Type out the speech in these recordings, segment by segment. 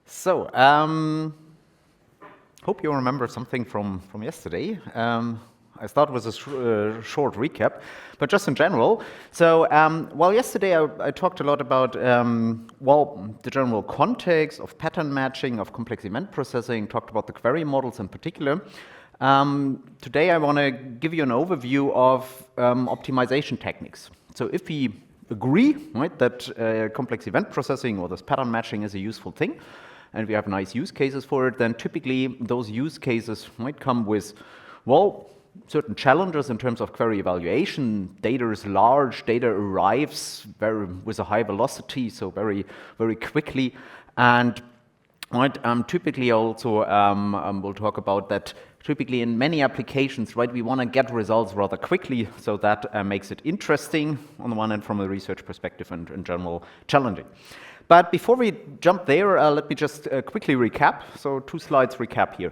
So, hope you remember something from yesterday. I start with a short recap, but just in general. So, well, yesterday I talked a lot about, well, the general context of pattern matching, of complex event processing, talked about the query models in particular. Today I want to give you an overview of optimization techniques. So if we agree, right, that complex event processing or this pattern matching is a useful thing, and we have nice use cases for it, then typically those use cases might come with, well, certain challenges in terms of query evaluation. Data is large, data arrives with a high velocity, so very, very quickly. And right, typically also we'll talk about that. Typically in many applications, right, we want to get results rather quickly, so that makes it interesting on the one hand from a research perspective and in general challenging. But before we jump there, let me just quickly recap. So 2 slides recap here.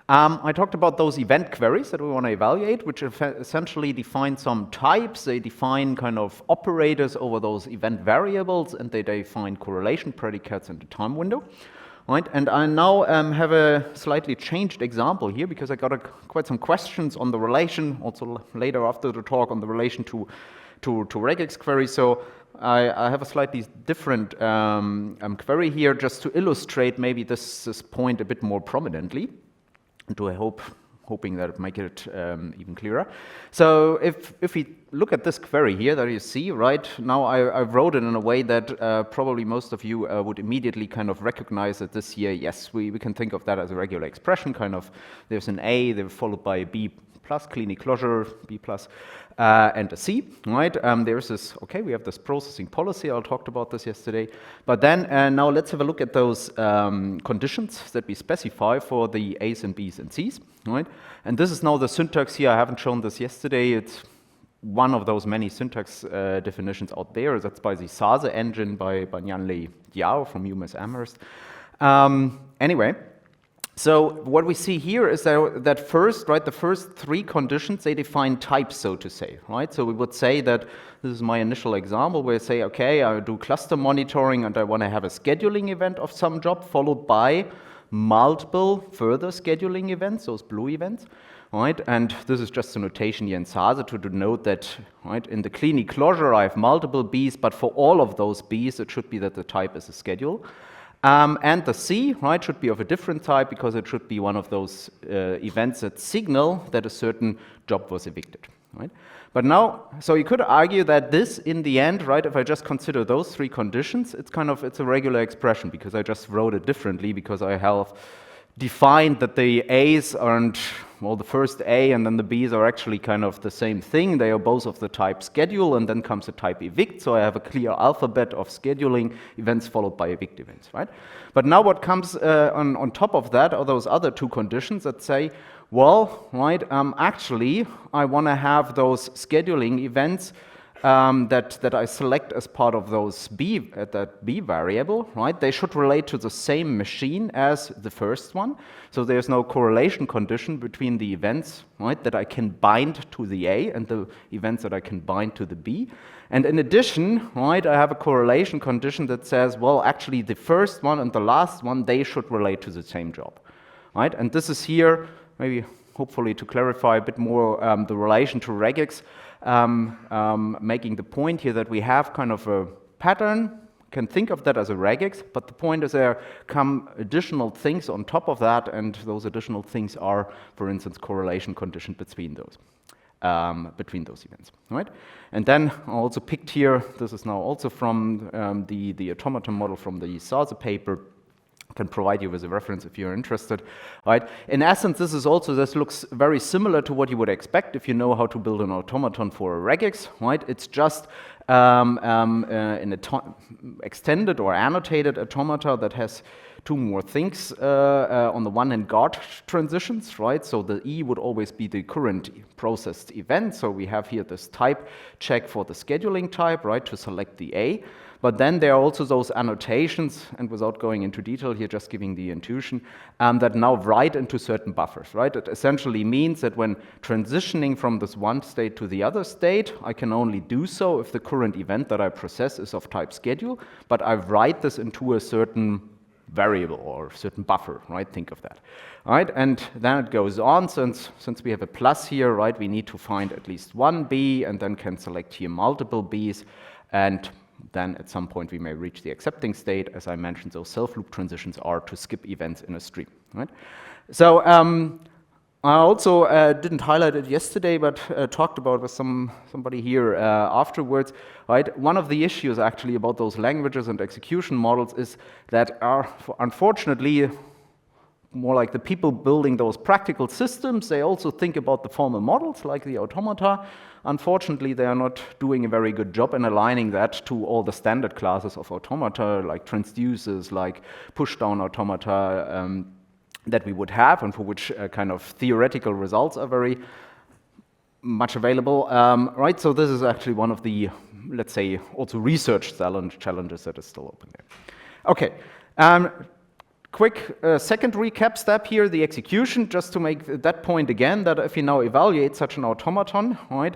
I talked about those event queries that we want to evaluate, which essentially define some types. They define kind of operators over those event variables, and they define correlation predicates in the time window. Right, and I now have a slightly changed example here because I got quite some questions on the relation, also later after the talk, on the relation to regex query. So I have a slightly different query here just to illustrate maybe this point a bit more prominently, and hoping that it make it even clearer. So if we look at this query here that you see, right, now I wrote it in a way that probably most of you would immediately kind of recognize that this here, yes, we can think of that as a regular expression, kind of, there's an A, they're followed by a B plus, clean closure, B plus, and a C, right? There's this, okay, we have this processing policy, I talked about this yesterday, but then now let's have a look at those conditions that we specify for the A's and B's and C's, right? And this is now the syntax here. I haven't shown this yesterday. It's one of those many syntax definitions out there. That's by the ESSCaSS engine by Nyanli Yao from UMass Amherst. Anyway, so what we see here is that first, right, the first 3 conditions, they define types, so to say, right? So we would say that, this is my initial example, where I say, okay, I do cluster monitoring and I want to have a scheduling event of some job followed by multiple further scheduling events, those blue events, right? And this is just a notation here in ESSCaSS to denote that, right, in the clean closure I have multiple B's, but for all of those B's, it should be that the type is a schedule. And the C, right, should be of a different type because it should be one of those events that signal that a certain job was evicted, right? But now, so you could argue that this, in the end, right, if I just consider those 3 conditions, it's a regular expression because I just wrote it differently because I have defined that the A's aren't, well, the first A and then the B's are actually kind of the same thing. They are both of the type schedule, and then comes the type evict. So I have a clear alphabet of scheduling events followed by evict events, right? But now what comes on top of that are those other 2 conditions that say, well, right, actually, I want to have those scheduling events that I select as part of those that B variable, right? They should relate to the same machine as the first one. So there's no correlation condition between the events, right, that I can bind to the A and the events that I can bind to the B. And in addition, right, I have a correlation condition that says, well, actually the first one and the last one, they should relate to the same job, right? And this is here, maybe hopefully to clarify a bit more the relation to regex, making the point here that we have kind of a pattern, can think of that as a regex, but the point is there come additional things on top of that, and those additional things are, for instance, correlation condition between those events, right? And then I also picked here, this is now also from the automaton model from the ESSCaSS paper. Can provide you with a reference if you're interested, right? In essence, this looks very similar to what you would expect if you know how to build an automaton for a regex, right? It's just an extended or annotated automata that has 2 more things. On the one hand, guard transitions, right? So the E would always be the current processed event. So we have here this type check for the scheduling type, right, to select the A. But then there are also those annotations, and without going into detail here, just giving the intuition, that now write into certain buffers, right? It essentially means that when transitioning from this one state to the other state, I can only do so if the current event that I process is of type schedule, but I write this into a certain variable or a certain buffer, right? Think of that, right? And then it goes on, since we have a plus here, right, we need to find at least one B and then can select here multiple Bs, and then at some point we may reach the accepting state. As I mentioned, those self-loop transitions are to skip events in a stream, right? So I also didn't highlight it yesterday, but talked about with somebody here afterwards, right? One of the issues actually about those languages and execution models is that unfortunately, more like the people building those practical systems, they also think about the formal models like the automata. Unfortunately, they are not doing a very good job in aligning that to all the standard classes of automata, like transducers, like push-down automata, that we would have and for which kind of theoretical results are very much available, right? So this is actually one of the, let's say, also research challenges that is still open there. Okay, quick second recap step here, the execution, just to make that point again, that if you now evaluate such an automaton, right,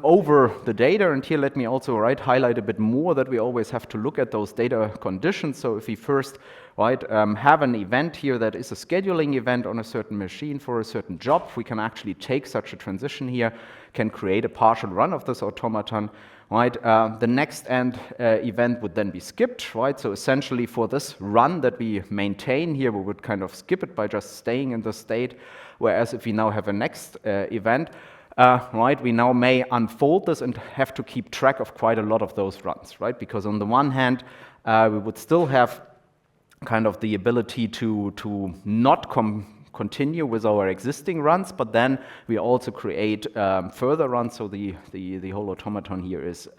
over the data, and here let me also highlight a bit more that we always have to look at those data conditions. So if we first have an event here that is a scheduling event on a certain machine for a certain job, we can actually take such a transition here, can create a partial run of this automaton, right? The next end event would then be skipped, right? So essentially for this run that we maintain here, we would kind of skip it by just staying in the state, whereas if we now have a next event, right, we now may unfold this and have to keep track of quite a lot of those runs, right? Because on the one hand, we would still have kind of the ability to not continue with our existing runs, but then we also create further runs, so the whole automaton here is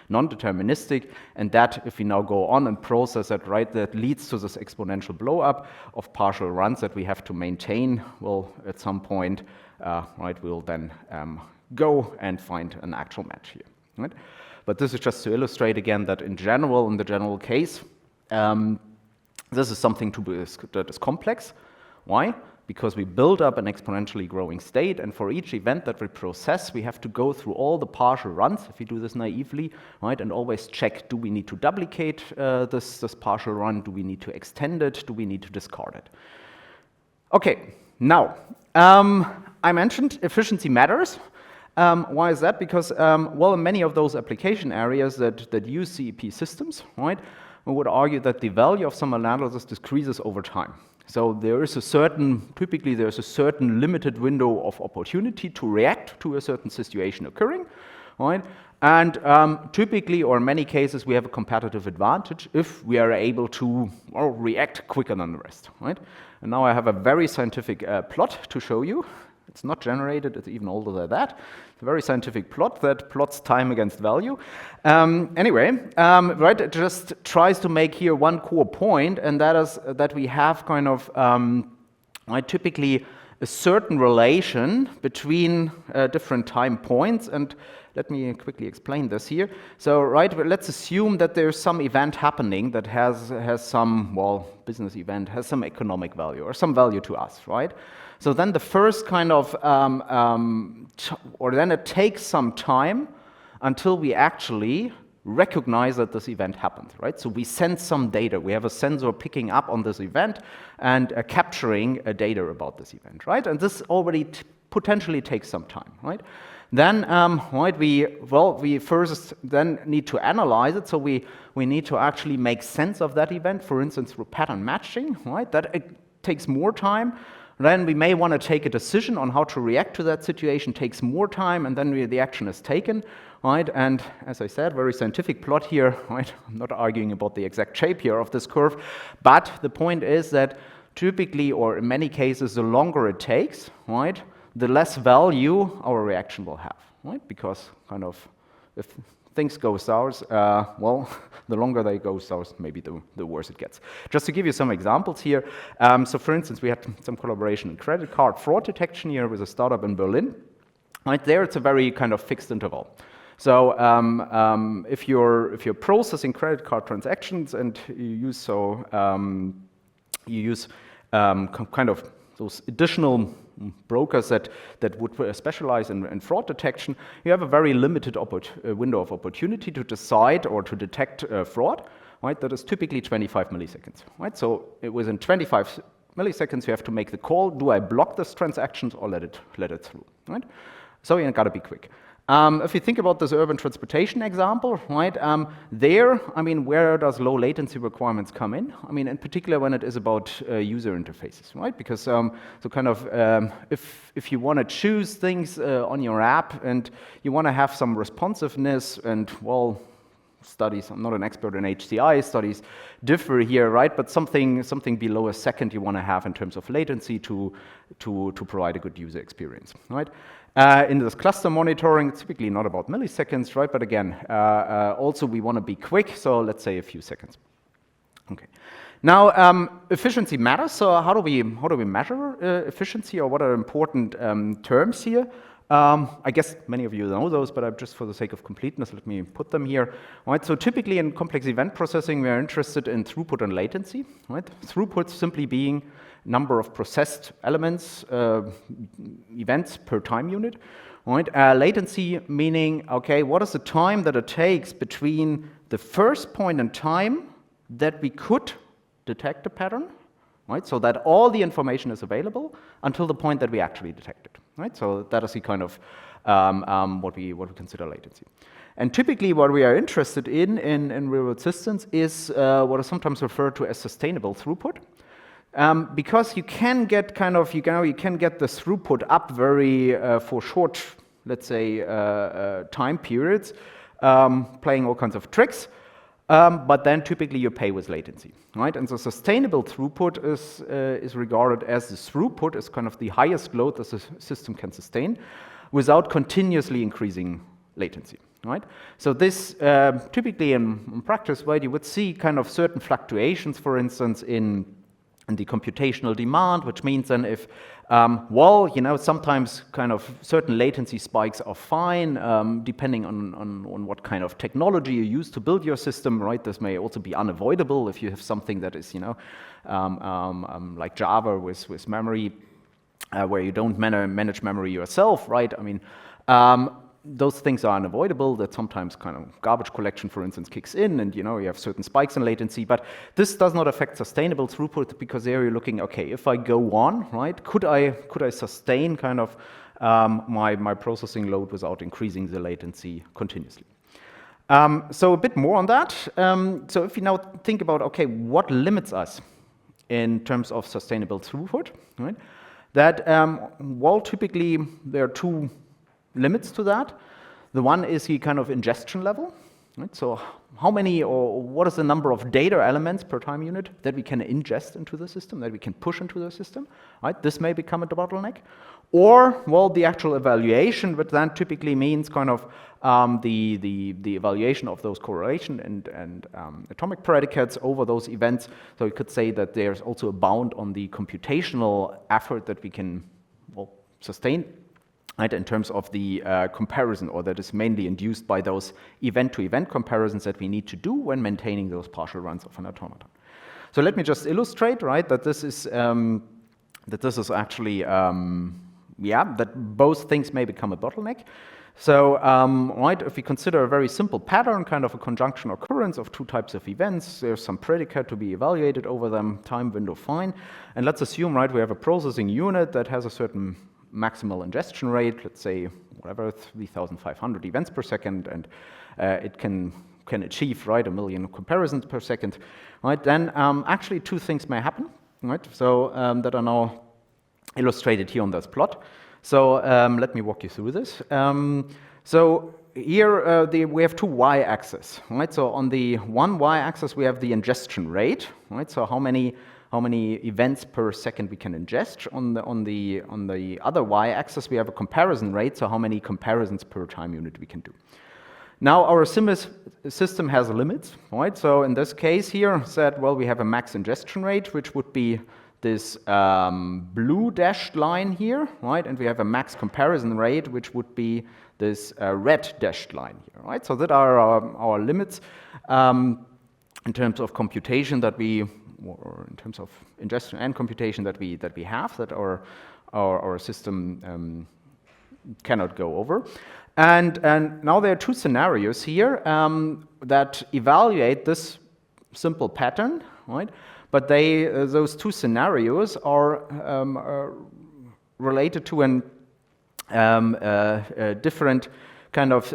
non-deterministic, and that, if we now go on and process it, right, that leads to this exponential blow-up of partial runs that we have to maintain. Well, at some point, right, we'll then go and find an actual match here, right? But this is just to illustrate again that in general, in the general case, this is something that is complex. Why? Because we build up an exponentially growing state, and for each event that we process, we have to go through all the partial runs, if we do this naively, right, and always check, do we need to duplicate this partial run? Do we need to extend it? Do we need to discard it? Okay, now, I mentioned efficiency matters. Why is that? Because, well, in many of those application areas that use CEP systems, right, we would argue that the value of some analysis decreases over time. So there is typically there's a certain limited window of opportunity to react to a certain situation occurring, right? And typically, or in many cases, we have a competitive advantage if we are able to react quicker than the rest, right? And now I have a very scientific plot to show you. It's not generated, it's even older than that. It's a very scientific plot that plots time against value. Anyway, right, it just tries to make here one core point, and that is that we have kind of typically a certain relation between different time points, and let me quickly explain this here. So, right, let's assume that there's some event happening that has some, well, business event, has some economic value or some value to us, right? So then the first kind of, or then it takes some time until we actually recognize that this event happened, right? So we send some data. We have a sensor picking up on this event and capturing data about this event, right? And this already potentially takes some time, right? Then, right, we first then need to analyze it. So we need to actually make sense of that event, for instance, through pattern matching, right? That it takes more time. Then we may want to take a decision on how to react to that situation, takes more time, and then the action is taken, right? And as I said, very scientific plot here, right? I'm not arguing about the exact shape here of this curve, but the point is that typically, or in many cases, the longer it takes, right, the less value our reaction will have, right? Because kind of if things go south, well, the longer they go south, maybe the worse it gets. Just to give you some examples here, so for instance, we had some collaboration in credit card fraud detection here with a startup in Berlin. Right there, it's a very kind of fixed interval. So if you're processing credit card transactions and you use kind of those additional brokers that would specialize in fraud detection, you have a very limited window of opportunity to decide or to detect fraud, right, that is typically 25 milliseconds, right? So within 25 milliseconds, you have to make the call, do I block this transactions or let it through, right? So you gotta be quick. If you think about this urban transportation example, right, there, I mean, where does low latency requirements come in? I mean, in particular when it is about user interfaces, right? Because so kind of if you want to choose things on your app and you want to have some responsiveness and, well, studies, I'm not an expert in HCI, studies differ here, right? But something below a second you want to have in terms of latency to provide a good user experience, right? In this cluster monitoring, it's typically not about milliseconds, right? But again, also we want to be quick, so let's say a few seconds. Okay. Now, efficiency matters. So how do we measure efficiency, or what are important terms here? I guess many of you know those, but just for the sake of completeness, let me put them here. Right, so typically in complex event processing, we are interested in throughput and latency. Right? Throughput simply being number of processed elements, events per time unit. Right? Latency meaning, okay, what is the time that it takes between the first point in time that we could detect a pattern, right? So that all the information is available until the point that we actually detect it, right? So that is the kind of what we consider latency. And typically what we are interested in real-world systems is what is sometimes referred to as sustainable throughput. Because you can get you can get the throughput up very for short, let's say, time periods, playing all kinds of tricks. But then typically you pay with latency, right? And so sustainable throughput is regarded as the throughput is kind of the highest load that the system can sustain without continuously increasing latency, right? So this typically in practice, right, you would see kind of certain fluctuations, for instance, in the computational demand, which means then if, well, you know, sometimes kind of certain latency spikes are fine, depending on what kind of technology you use to build your system, right? This may also be unavoidable if you have something that is, you know, like Java with memory, where you don't manage memory yourself, right? I mean, those things are unavoidable, that sometimes kind of garbage collection, for instance, kicks in and, you know, you have certain spikes in latency, but this does not affect sustainable throughput because there you're looking, okay, if I go on, right, could I sustain kind of my processing load without increasing the latency continuously? So a bit more on that. So if you now think about, okay, what limits us in terms of sustainable throughput, right? That, well, typically there are two limits to that. The one is the kind of ingestion level, right? So how many or what is the number of data elements per time unit that we can ingest into the system, that we can push into the system, right? This may become a bottleneck. Or, well, the actual evaluation, which then typically means kind of the evaluation of those correlation and atomic predicates over those events. So you could say that there's also a bound on the computational effort that we can, well, sustain, right, in terms of the comparison, or that is mainly induced by those event-to-event comparisons that we need to do when maintaining those partial runs of an automaton. So let me just illustrate, right, that this is actually, that both things may become a bottleneck. So, right, if we consider a very simple pattern, kind of a conjunction occurrence of two types of events, there's some predicate to be evaluated over them, time window fine, and let's assume, right, we have a processing unit that has a certain maximal ingestion rate, let's say, whatever, 3,500 events per second, and it can achieve, right, 1 million comparisons per second, right? Then actually two things may happen, right? So that are now illustrated here on this plot. So let me walk you through this. So here we have two y-axes, right? So on the one y-axis we have the ingestion rate, right? So how many events per second we can ingest. On the other y-axis we have a comparison rate, so how many comparisons per time unit we can do. Now our system has limits, right? So in this case here, said, well, we have a max ingestion rate, which would be this blue dashed line here, right? And we have a max comparison rate, which would be this red dashed line here, right? So that are our limits in terms of computation that we, or in terms of ingestion and computation that we have, that our system cannot go over. And now there are two scenarios here that evaluate this simple pattern, right? But those two scenarios are related to different kind of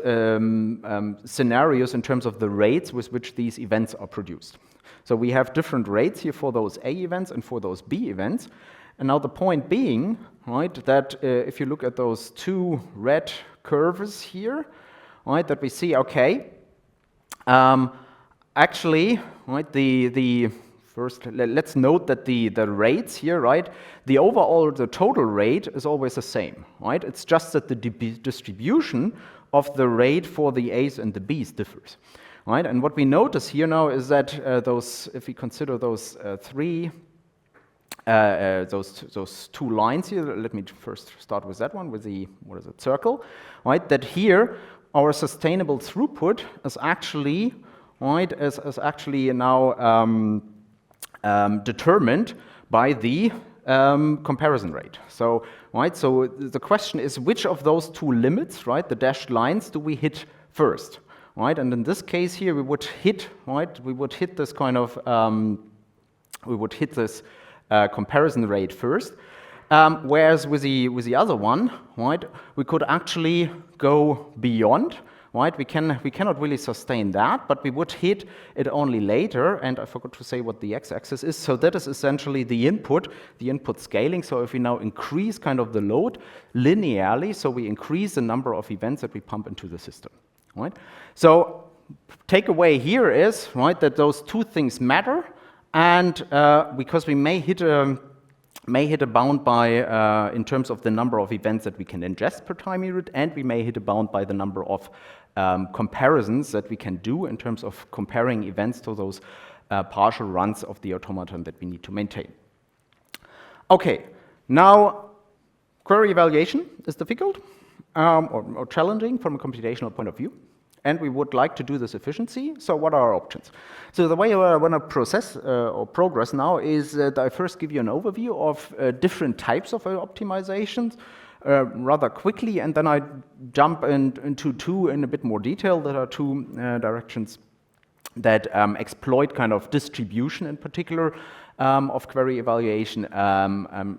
scenarios in terms of the rates with which these events are produced. So we have different rates here for those A events and for those B events. And now the point being, right, that if you look at those two red curves here, right, that we see, okay, actually, right, first, let's note that the rates here, right, the total rate is always the same, right? It's just that the distribution of the rate for the A's and the B's differs, right? And what we notice here now is that if we consider those those two lines here, let me first start with that one, with the, circle, right? That here, our sustainable throughput is actually, right, is actually now determined by the comparison rate. So, right, so the question is, which of those two limits, right, the dashed lines, do we hit first, right? And in this case here, we would hit, right, we would hit this kind of, comparison rate first, whereas with the other one, right, we could actually go beyond. Right, we cannot really sustain that, but we would hit it only later, and I forgot to say what the x-axis is. So that is essentially the input scaling. So if we now increase kind of the load linearly, so we increase the number of events that we pump into the system, right? So takeaway here is, right, that those two things matter, and because we may hit a bound by, in terms of the number of events that we can ingest per time unit, and we may hit a bound by the number of comparisons that we can do in terms of comparing events to those partial runs of the automaton that we need to maintain. Okay, now query evaluation is difficult or challenging from a computational point of view, and we would like to do this efficiency. So what are our options? So the way I want to process or progress now is that I first give you an overview of different types of optimizations rather quickly, and then I jump into two in a bit more detail. There are two directions that exploit kind of distribution in particular of query evaluation,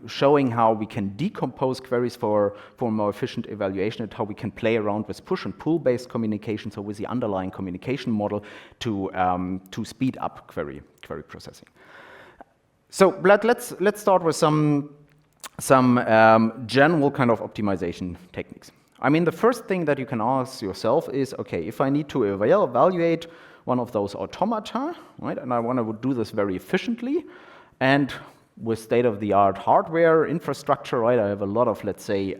showing how we can decompose queries for more efficient evaluation and how we can play around with push and pull based communication, so with the underlying communication model to speed up query processing. So let's start with some general kind of optimization techniques. I mean, the first thing that you can ask yourself is, okay, if I need to evaluate one of those automata, right, and I want to do this very efficiently, and with state-of-the-art hardware infrastructure, right, I have a lot of, let's say,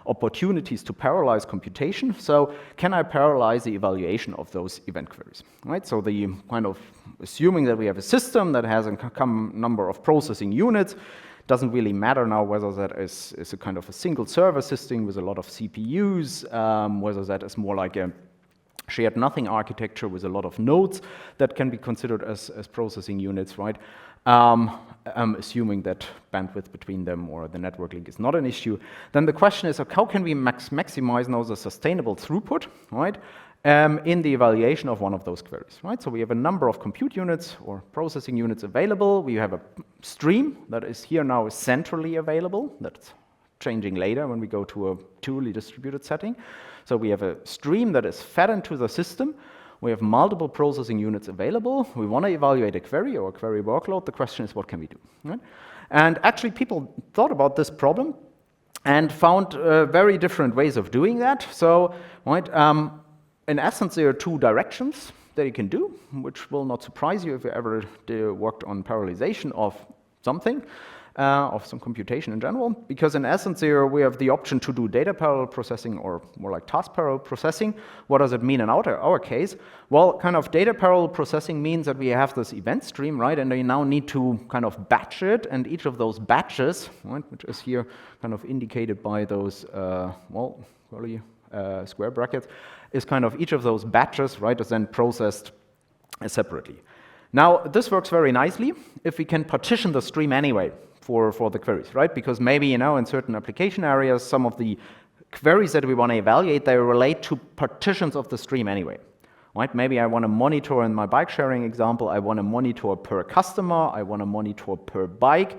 opportunities to parallelize computation. So can I parallelize the evaluation of those event queries, right? So the kind of assuming that we have a system that has a number of processing units, doesn't really matter now whether that is a kind of a single server system with a lot of CPUs, whether that is more like a shared nothing architecture with a lot of nodes that can be considered as processing units, right? Assuming that bandwidth between them or the network link is not an issue. Then the question is, how can we maximize now the sustainable throughput, right, in the evaluation of one of those queries, right? So we have a number of compute units or processing units available. We have a stream that is here now centrally available. That's changing later when we go to a truly distributed setting. So we have a stream that is fed into the system. We have multiple processing units available. We want to evaluate a query or a query workload. The question is, what can we do? Right? And actually, people thought about this problem and found very different ways of doing that. So, right, in essence, there are two directions that you can do, which will not surprise you if you ever worked on parallelization of something. Of some computation in general, because in essence here we have the option to do data parallel processing or more like task parallel processing. What does it mean in our case? Well, kind of data parallel processing means that we have this event stream, right, and we now need to kind of batch it, and each of those batches, right, which is here kind of indicated by those, square brackets, is kind of each of those batches, right, is then processed separately. Now, this works very nicely if we can partition the stream anyway for the queries, right? Because maybe, in certain application areas, some of the queries that we want to evaluate, they relate to partitions of the stream anyway, right? Maybe I want to monitor, in my bike sharing example, I want to monitor per customer, I want to monitor per bike.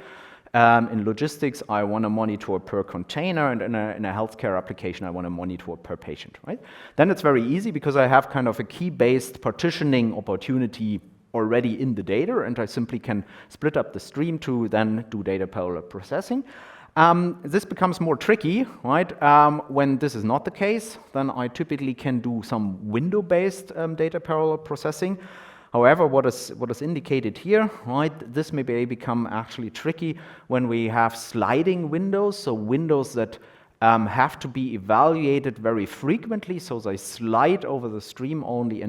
In logistics, I want to monitor per container, and in a healthcare application, I want to monitor per patient, right? Then it's very easy because I have kind of a key-based partitioning opportunity already in the data, and I simply can split up the stream to then do data parallel processing. This becomes more tricky, right? When this is not the case, then I typically can do some window-based data parallel processing. However, what is indicated here, right, this may become actually tricky when we have sliding windows, so windows that have to be evaluated very frequently, so they slide over the stream only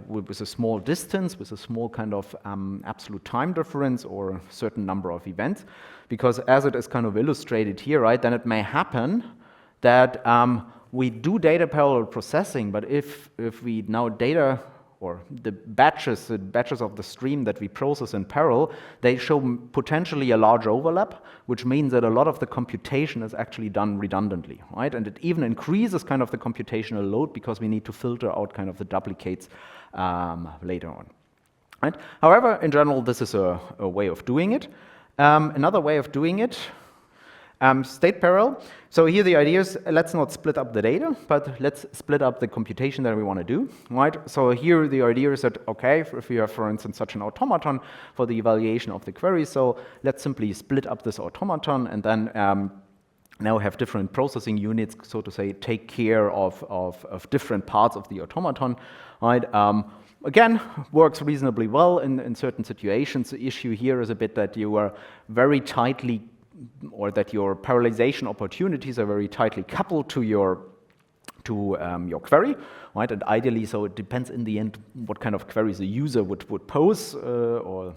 with a small distance, with a small kind of absolute time difference or a certain number of events. Because as it is kind of illustrated here, right, then it may happen that we do data parallel processing, but if we now or the batches of the stream that we process in parallel, they show potentially a large overlap, which means that a lot of the computation is actually done redundantly, right? And it even increases kind of the computational load because we need to filter out kind of the duplicates later on, right? However, in general, this is a way of doing it. Another way of doing it, state parallel. So here the idea is, let's not split up the data, but let's split up the computation that we want to do, right? So here the idea is that, okay, if we have, for instance, such an automaton for the evaluation of the query, so let's simply split up this automaton and then now have different processing units, so to say, take care of different parts of the automaton, right? Again, works reasonably well in certain situations. The issue here is a bit that you are very tightly, or that your parallelization opportunities are very tightly coupled to your query, right? And ideally, so it depends in the end what kind of queries the user would pose, or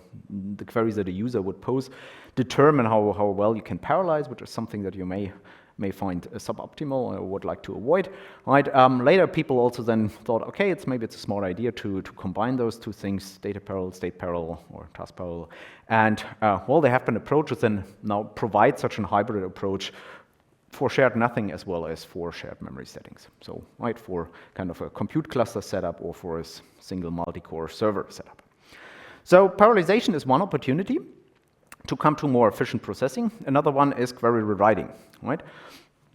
the queries that a user would pose determine how well you can parallelize, which is something that you may find suboptimal or would like to avoid, right? Later, people also then thought, okay, maybe it's a smart idea to combine those two things, data parallel, state parallel, or task parallel. And well, there have been approaches and now provide such a hybrid approach for shared nothing as well as for shared memory settings. So, right, for kind of a compute cluster setup or for a single multi-core server setup. So parallelization is one opportunity to come to more efficient processing. Another one is query rewriting, right?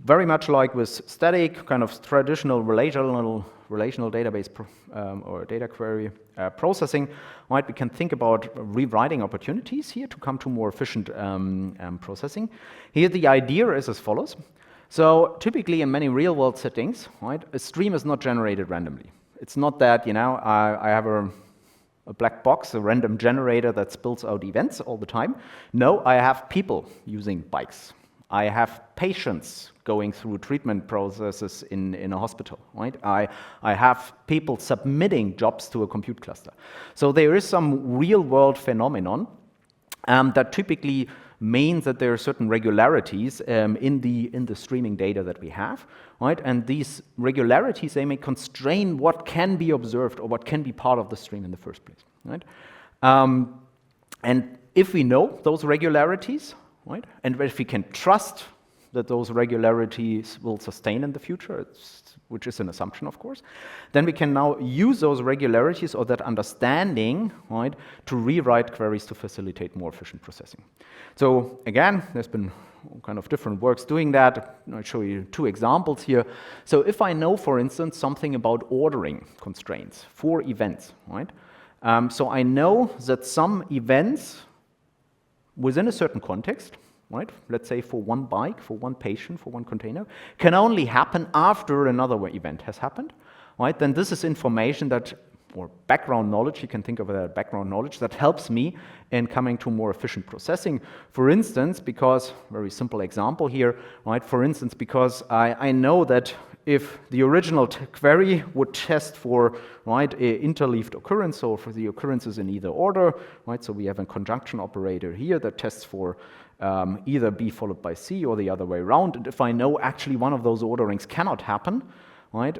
Very much like with static, kind of traditional relational database or data query processing, right? We can think about rewriting opportunities here to come to more efficient processing. Here the idea is as follows. So typically in many real-world settings, right, a stream is not generated randomly. It's not that, you know, I have a black box, a random generator that spills out events all the time. No, I have people using bikes. I have patients going through treatment processes in a hospital, right? I have people submitting jobs to a compute cluster. So there is some real-world phenomenon that typically means that there are certain regularities in the streaming data that we have, right? And these regularities, they may constrain what can be observed or what can be part of the stream in the first place, right? And if we know those regularities, right, and if we can trust that those regularities will sustain in the future, which is an assumption, of course, then we can now use those regularities or that understanding, right, to rewrite queries to facilitate more efficient processing. So again, there's been kind of different works doing that. I'll show you two examples here. So if I know, for instance, something about ordering constraints for events, right? So I know that some events within a certain context, right, let's say for one bike, for one patient, for one container, can only happen after another event has happened, right? Then this is information that, or background knowledge, you can think of it as background knowledge, that helps me in coming to more efficient processing. For instance, because, very simple example here, right, for instance, because I know that if the original query would test for, right, a interleaved occurrence, so for the occurrences in either order, right, so we have a conjunction operator here that tests for either B followed by C or the other way around, and if I know actually one of those orderings cannot happen, right,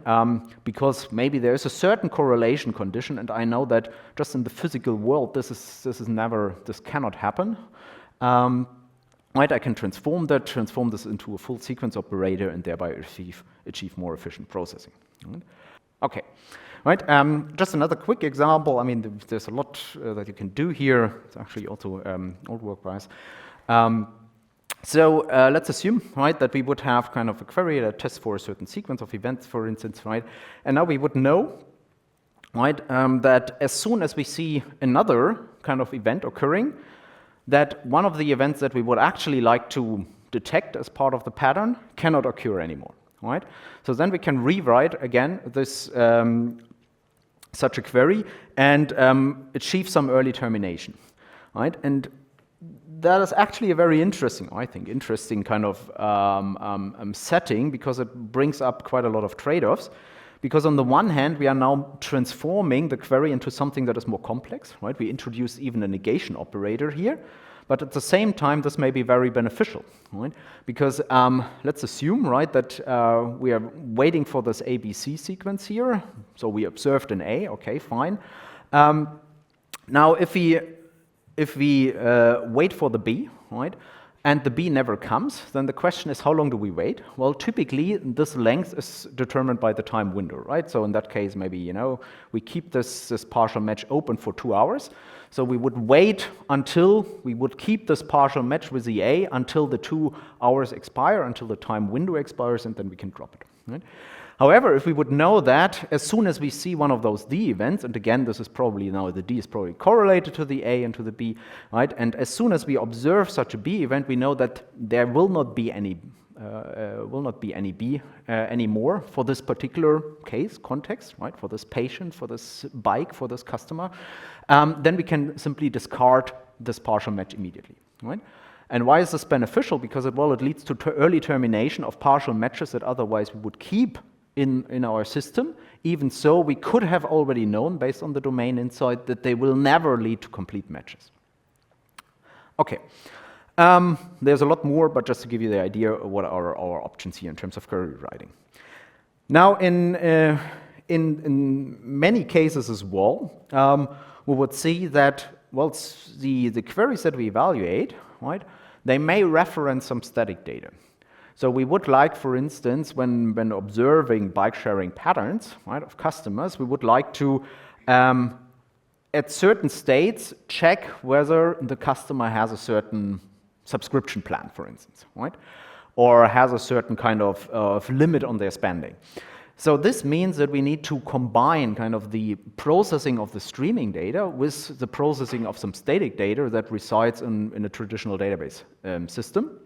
because maybe there is a certain correlation condition, and I know that just in the physical world this cannot happen, right, I can transform this into a full sequence operator and thereby achieve more efficient processing. Right? Okay, right? Just another quick example. I mean, there's a lot that you can do here. It's actually also old work bias. So let's assume, right, that we would have kind of a query that tests for a certain sequence of events, for instance, right? And now we would know, right, that as soon as we see another kind of event occurring, that one of the events that we would actually like to detect as part of the pattern cannot occur anymore, right? So then we can rewrite again this such a query and achieve some early termination, right? And that is actually a very interesting, I think, interesting kind of setting, because it brings up quite a lot of trade-offs. Because on the one hand, we are now transforming the query into something that is more complex, right? We introduce even a negation operator here, but at the same time, this may be very beneficial, right? Because let's assume, right, that we are waiting for this ABC sequence here. So we observed an A, okay, fine. Now, if we wait for the B, right, and the B never comes, then the question is, how long do we wait? Well, typically, this length is determined by the time window, right? So in that case, maybe, you know, we keep this partial match open for 2 hours. So we would wait until, we would keep this partial match with the A until the 2 hours expire, until the time window expires, and then we can drop it, right? However, if we would know that as soon as we see one of those D events, and again, this is probably now, the D is probably correlated to the A and to the B, right? And as soon as we observe such a B event, we know that there will not be any B anymore for this particular case, context, right? For this patient, for this bike, for this customer. Then we can simply discard this partial match immediately, right? And why is this beneficial? Because it leads to early termination of partial matches that otherwise we would keep in our system. Even so, we could have already known, based on the domain insight, that they will never lead to complete matches. Okay, there's a lot more, but just to give you the idea of what are our options here in terms of query writing. Now, in many cases as well, we would see that, well, the queries that we evaluate, right, they may reference some static data. So we would like, for instance, when observing bike sharing patterns, right, of customers, we would like to, at certain states, check whether the customer has a certain subscription plan, for instance, right, or has a certain kind of limit on their spending. So this means that we need to combine kind of the processing of the streaming data with the processing of some static data that resides in a traditional database system.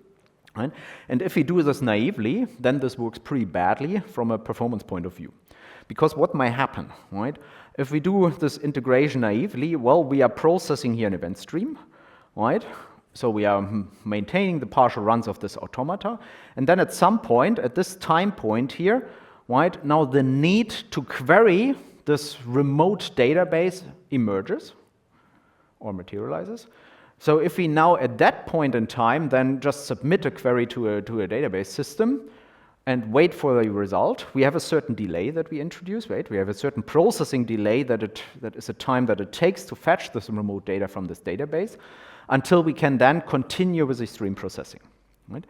Right? And if we do this naively, then this works pretty badly from a performance point of view. Because what might happen, right? If we do this integration naively, well, we are processing here an event stream, right? So we are maintaining the partial runs of this automata. And then at some point, at this time point here, right, now the need to query this remote database emerges or materializes. So if we now at that point in time then just submit a query to a database system and wait for the result, we have a certain delay that we introduce, right? We have a certain processing delay that is a time that it takes to fetch this remote data from this database until we can then continue with the stream processing, right?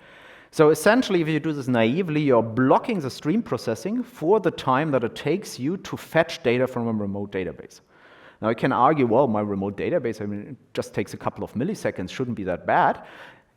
So essentially, if you do this naively, you're blocking the stream processing for the time that it takes you to fetch data from a remote database. Now, I can argue, well, my remote database, I mean, it just takes a couple of milliseconds, shouldn't be that bad.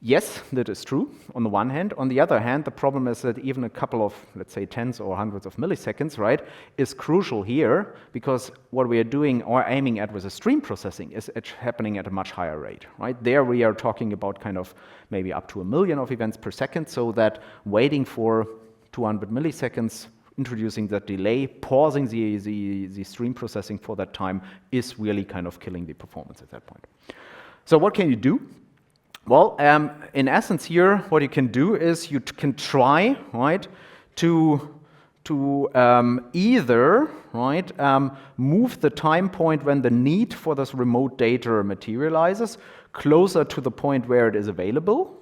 Yes, that is true, on the one hand. On the other hand, the problem is that even a couple of, let's say, tens or hundreds of milliseconds, right, is crucial here, because what we are doing or aiming at with the stream processing is happening at a much higher rate, right? There we are talking about kind of maybe up to 1 million of events per second, so that waiting for 200 milliseconds, introducing that delay, pausing the stream processing for that time is really kind of killing the performance at that point. So what can you do? Well, in essence here, what you can do is you can try, right, to either, right, move the time point when the need for this remote data materializes closer to the point where it is available,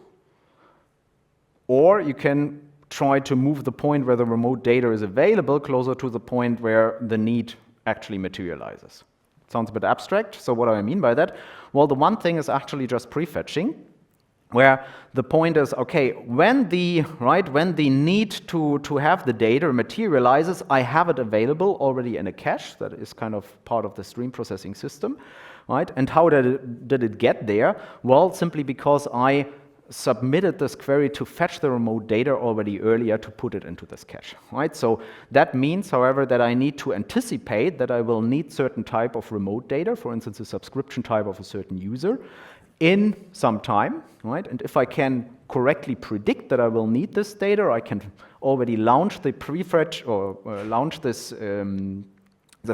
or you can try to move the point where the remote data is available closer to the point where the need actually materializes. Sounds a bit abstract, so what do I mean by that? Well, the one thing is actually just prefetching, where the point is, okay, when the need to have the data materializes, I have it available already in a cache that is kind of part of the stream processing system, right? And how did it get there? Well, simply because I submitted this query to fetch the remote data already earlier to put it into this cache, right? So that means, however, that I need to anticipate that I will need certain type of remote data, for instance, a subscription type of a certain user, in some time, right? And if I can correctly predict that I will need this data, I can already launch the prefetch or launch this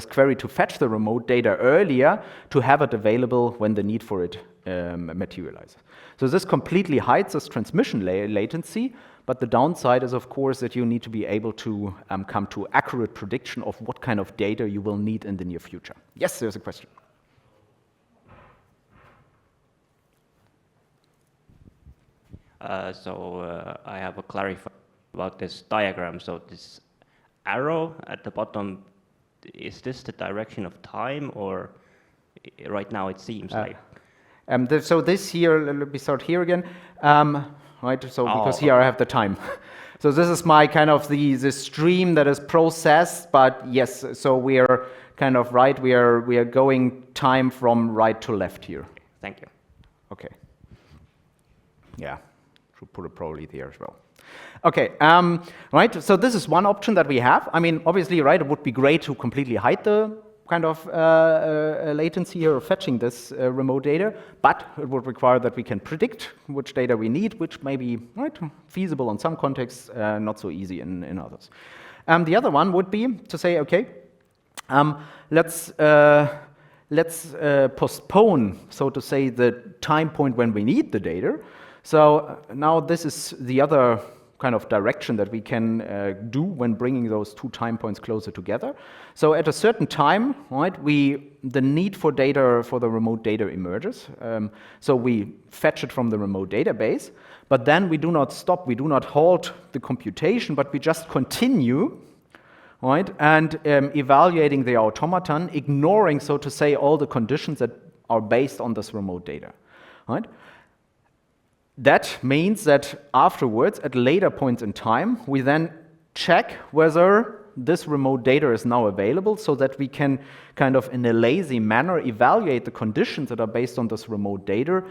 query to fetch the remote data earlier to have it available when the need for it materializes. So this completely hides this transmission latency, but the downside is, of course, that you need to be able to come to accurate prediction of what kind of data you will need in the near future. Yes, there's a question. I have a clarification about this diagram. So this arrow at the bottom, is this the direction of time, or right now it seems like? So this here, let me start here again, right? So because here I have the time. So this is my kind of the stream that is processed, but yes, so we are kind of right, we are going time from right to left here. Thank you. Okay. Yeah, should put it probably there as well. Okay, right, so this is one option that we have. I mean, obviously, right, it would be great to completely hide the kind of latency here of fetching this remote data, but it would require that we can predict which data we need, which may be right, feasible in some contexts, not so easy in others. The other one would be to say, okay, let's postpone, so to say, the time point when we need the data. So now this is the other kind of direction that we can do when bringing those two time points closer together. So at a certain time, right, the need for data, for the remote data emerges. So we fetch it from the remote database, but then we do not stop, we do not halt the computation, but we just continue, right, and evaluating the automaton, ignoring, so to say, all the conditions that are based on this remote data, right? That means that afterwards, at later points in time, we then check whether this remote data is now available so that we can kind of in a lazy manner evaluate the conditions that are based on this remote data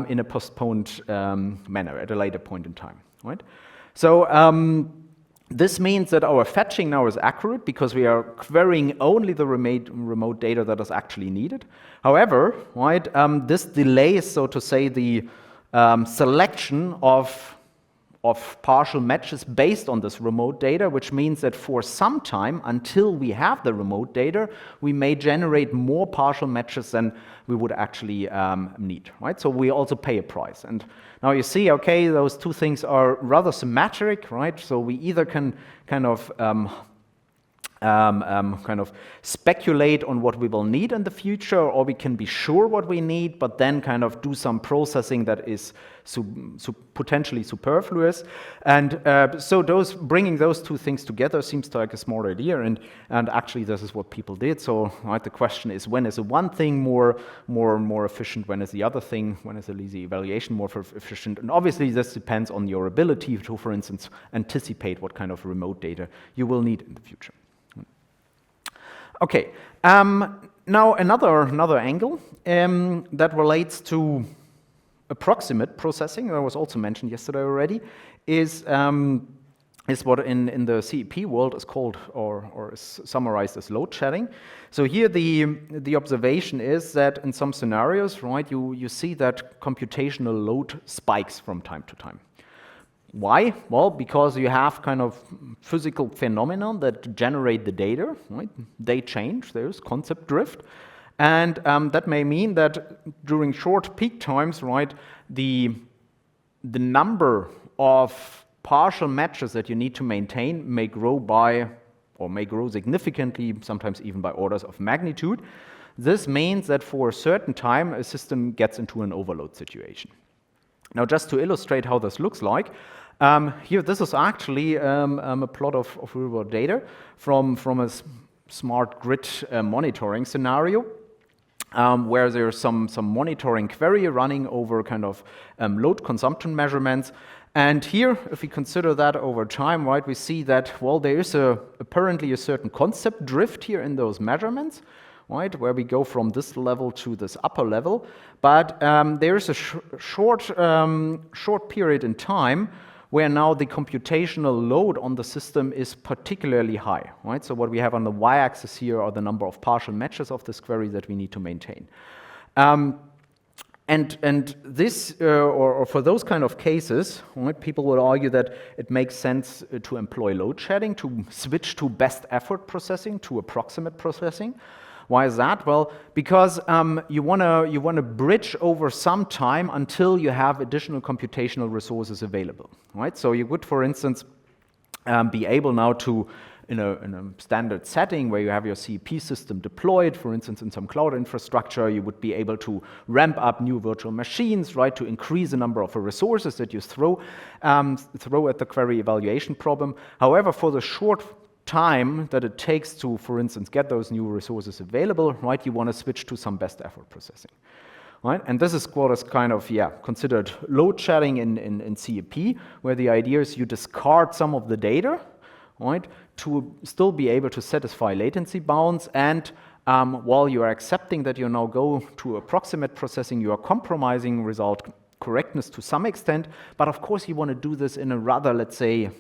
in a postponed manner at a later point in time, right? So this means that our fetching now is accurate because we are querying only the remote data that is actually needed. However, right, this delays, so to say, the selection of partial matches based on this remote data, which means that for some time, until we have the remote data, we may generate more partial matches than we would actually need, right? So we also pay a price. And now you see, okay, those two things are rather symmetric, right? So we either can kind of speculate on what we will need in the future, or we can be sure what we need, but then kind of do some processing that is potentially superfluous. And so bringing those two things together seems like a smart idea, and actually this is what people did. So right, the question is, when is the one thing more efficient? When is the other thing? When is the lazy evaluation more efficient? And obviously this depends on your ability to, for instance, anticipate what kind of remote data you will need in the future. Okay, now another angle that relates to approximate processing, that was also mentioned yesterday already, is what in the CEP world is called or is summarized as load shedding. So here the observation is that in some scenarios, right, you see that computational load spikes from time to time. Why? Well, because you have kind of physical phenomena that generate the data, right? They change, there's concept drift. And that may mean that during short peak times, right, the number of partial matches that you need to maintain may grow significantly, sometimes even by orders of magnitude. This means that for a certain time, a system gets into an overload situation. Now, just to illustrate how this looks like, here, this is actually a plot of real-world data from a smart grid monitoring scenario. where there's some monitoring query running over kind of load consumption measurements. And here, if we consider that over time, right, we see that, well, there is apparently a certain concept drift here in those measurements, right, where we go from this level to this upper level. But there is a short period in time where now the computational load on the system is particularly high, right? So what we have on the y-axis here are the number of partial matches of this query that we need to maintain. And this, or for those kind of cases, right, people will argue that it makes sense to employ load shedding, to switch to best effort processing, to approximate processing. Why is that? Well, because you wanna bridge over some time until you have additional computational resources available, right? So you would, for instance, be able now to, in a standard setting where you have your CEP system deployed, for instance, in some cloud infrastructure, you would be able to ramp up new virtual machines, right, to increase the number of resources that you throw at the query evaluation problem. However, for the short time that it takes to, for instance, get those new resources available, right, you want to switch to some best effort processing, right? And this is what is kind of, considered load shedding in CEP, where the idea is you discard some of the data, right, to still be able to satisfy latency bounds, and while you are accepting that you now go to approximate processing, you are compromising result correctness to some extent, but of course you want to do this in a rather, let's say,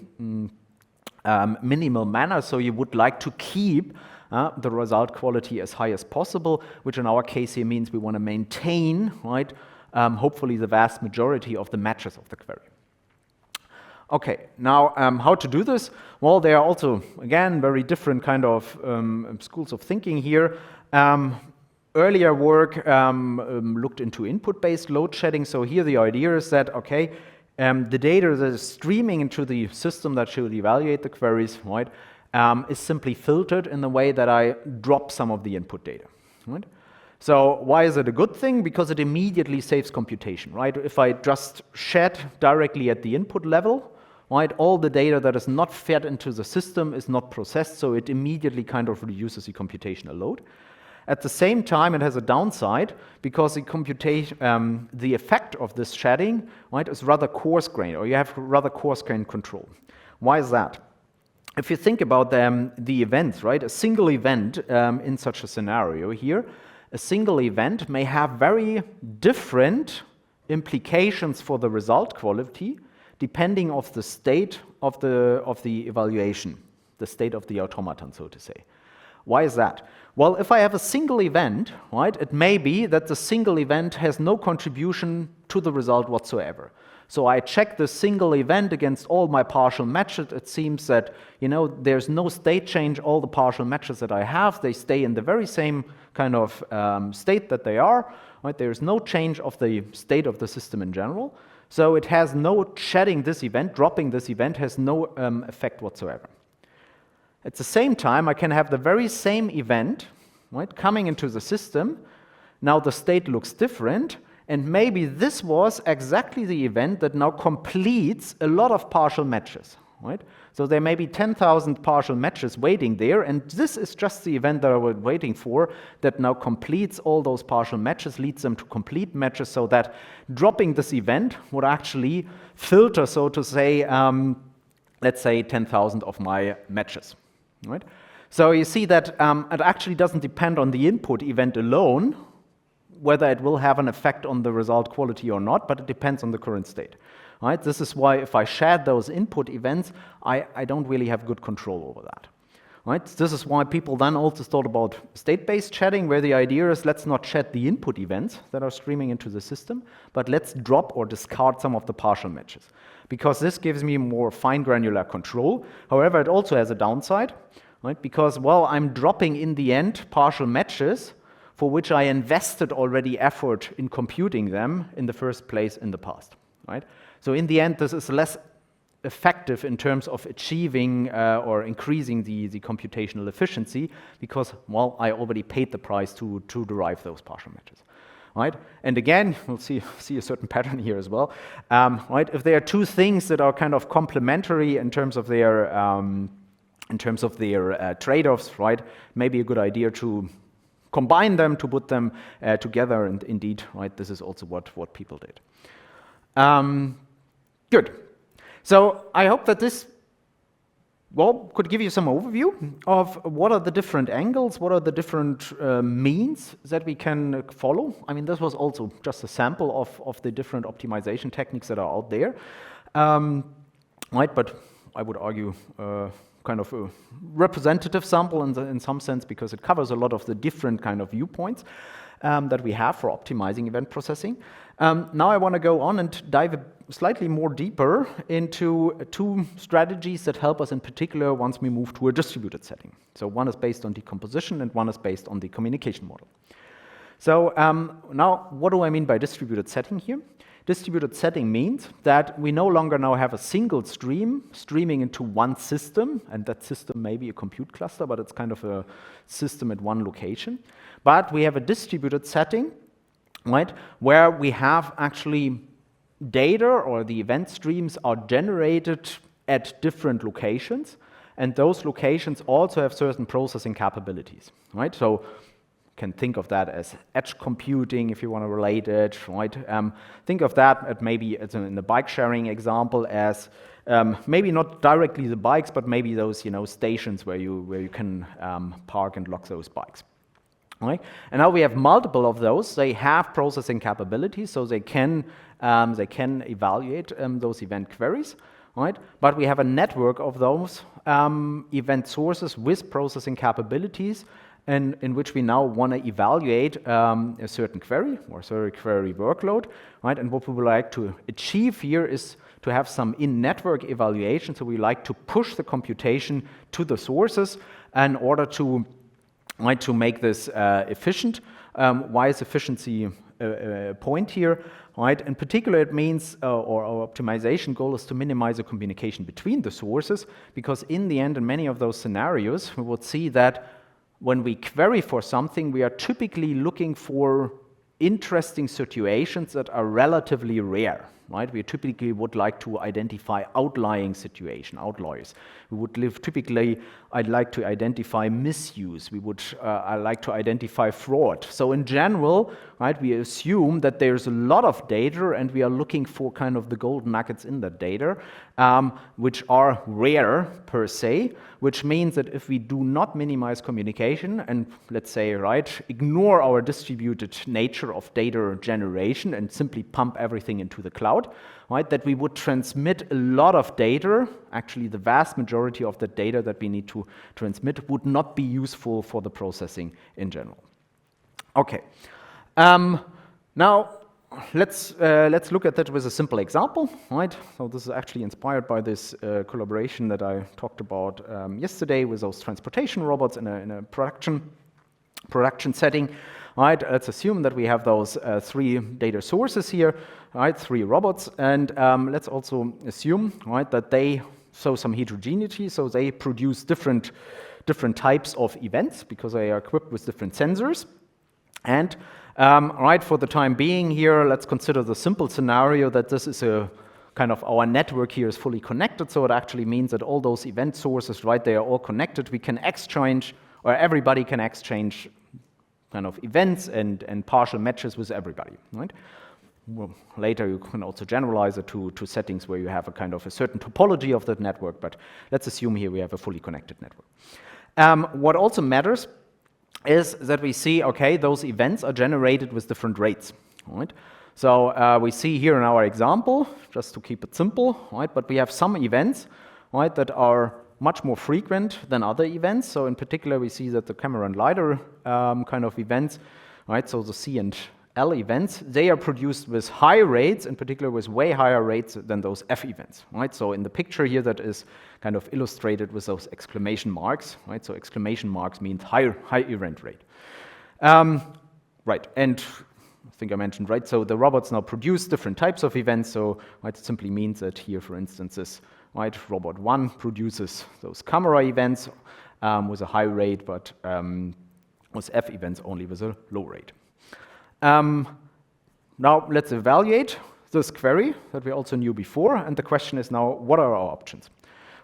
minimal manner, so you would like to keep the result quality as high as possible, which in our case here means we want to maintain, right, hopefully the vast majority of the matches of the query. Okay, now how to do this? Well, there are also, again, very different kind of schools of thinking here. Earlier work looked into input-based load shedding, so here the idea is that, okay, the data that is streaming into the system that should evaluate the queries, right, is simply filtered in the way that I drop some of the input data, right? So why is it a good thing? Because it immediately saves computation, right? If I just shed directly at the input level, right, all the data that is not fed into the system is not processed, so it immediately kind of reduces the computational load. At the same time, it has a downside because the effect of this shedding, right, is rather coarse-grained, or you have rather coarse-grained control. Why is that? If you think about the events, right, a single event in such a scenario here, a single event may have very different implications for the result quality depending on the state of the evaluation, the state of the automaton, so to say. Why is that? Well, if I have a single event, right, it may be that the single event has no contribution to the result whatsoever. So I check the single event against all my partial matches. It seems that, you know, there's no state change. All the partial matches that I have, they stay in the very same kind of state that they are, right? There's no change of the state of the system in general. So it has no shedding this event, dropping this event has no effect whatsoever. At the same time, I can have the very same event, right, coming into the system. Now the state looks different, and maybe this was exactly the event that now completes a lot of partial matches, right? So there may be 10,000 partial matches waiting there, and this is just the event that I was waiting for that now completes all those partial matches, leads them to complete matches, so that dropping this event would actually filter, so to say, let's say 10,000 of my matches. Right? So you see that it actually doesn't depend on the input event alone, whether it will have an effect on the result quality or not, but it depends on the current state. Right? This is why if I shed those input events, I don't really have good control over that. Right? This is why people then also thought about state-based shedding, where the idea is let's not shed the input events that are streaming into the system, but let's drop or discard some of the partial matches. Because this gives me more fine granular control. However, it also has a downside, right? Because, well, I'm dropping in the end partial matches for which I invested already effort in computing them in the first place in the past, right? So in the end, this is less effective in terms of achieving or increasing the computational efficiency because, well, I already paid the price to derive those partial matches. Right? And again, we'll see a certain pattern here as well. Right? If there are two things that are kind of complementary in terms of their trade-offs, right? Maybe a good idea to combine them, to put them together, and indeed, right, this is also what people did. Good. So I hope that this could give you some overview of what are the different angles, what are the different means that we can follow. I mean, this was also just a sample of the different optimization techniques that are out there, right? But I would argue kind of a representative sample in some sense, because it covers a lot of the different kind of viewpoints that we have for optimizing event processing. Now I want to go on and dive slightly more deeper into two strategies that help us in particular once we move to a distributed setting. So one is based on decomposition and one is based on the communication model. So now what do I mean by distributed setting here? Distributed setting means that we no longer now have a single stream streaming into one system, and that system may be a compute cluster, but it's kind of a system at one location. But we have a distributed setting, right, where we have actually data, or the event streams are generated at different locations, and those locations also have certain processing capabilities, right? So you can think of that as edge computing if you want to relate it, right? Think of that at maybe in the bike sharing example as maybe not directly the bikes, but maybe those stations where you can park and lock those bikes. Right? And now we have multiple of those. They have processing capabilities, so they can evaluate those event queries, right? But we have a network of those event sources with processing capabilities, and in which we now want to evaluate a certain query or a certain query workload, right? And what we would like to achieve here is to have some in-network evaluation. So we like to push the computation to the sources in order to make this efficient. Why is efficiency a point here? Right? In particular, it means, or our optimization goal is to minimize the communication between the sources, because in the end, in many of those scenarios, we would see that when we query for something, we are typically looking for interesting situations that are relatively rare. Right? We typically would like to identify outlying situation, outliers. We would typically, I'd like to identify misuse. I like to identify fraud. So in general, right, we assume that there's a lot of data and we are looking for kind of the golden nuggets in that data, which are rare per se, which means that if we do not minimize communication and, let's say, right, ignore our distributed nature of data generation and simply pump everything into the cloud, right, that we would transmit a lot of data. Actually, the vast majority of the data that we need to transmit would not be useful for the processing in general. Okay. Now, let's look at that with a simple example, right? So this is actually inspired by this collaboration that I talked about yesterday with those transportation robots in a production setting. Right, let's assume that we have those three data sources here, right, three robots, and let's also assume, right, that they show some heterogeneity, so they produce different types of events because they are equipped with different sensors. And right, for the time being here, let's consider the simple scenario that this is a kind of our network here is fully connected, so it actually means that all those event sources, right, they are all connected. We can exchange, or everybody can exchange kind of events and partial matches with everybody, right? Well, later you can also generalize it to settings where you have a kind of a certain topology of that network, but let's assume here we have a fully connected network. What also matters is that we see, okay, those events are generated with different rates, right? So we see here in our example, just to keep it simple, right, but we have some events, right, that are much more frequent than other events. So in particular, we see that the camera and LiDAR kind of events, right, so the C and L events, they are produced with high rates, in particular with way higher rates than those F events, right? So in the picture here that is kind of illustrated with those exclamation marks, right? So exclamation marks means high event rate. Right, and I think I mentioned, right, so the robots now produce different types of events, so right, it simply means that here, for instance, this right, robot 1 produces those camera events with a high rate, but with F events only with a low rate. Now let's evaluate this query that we also knew before, and the question is now, what are our options?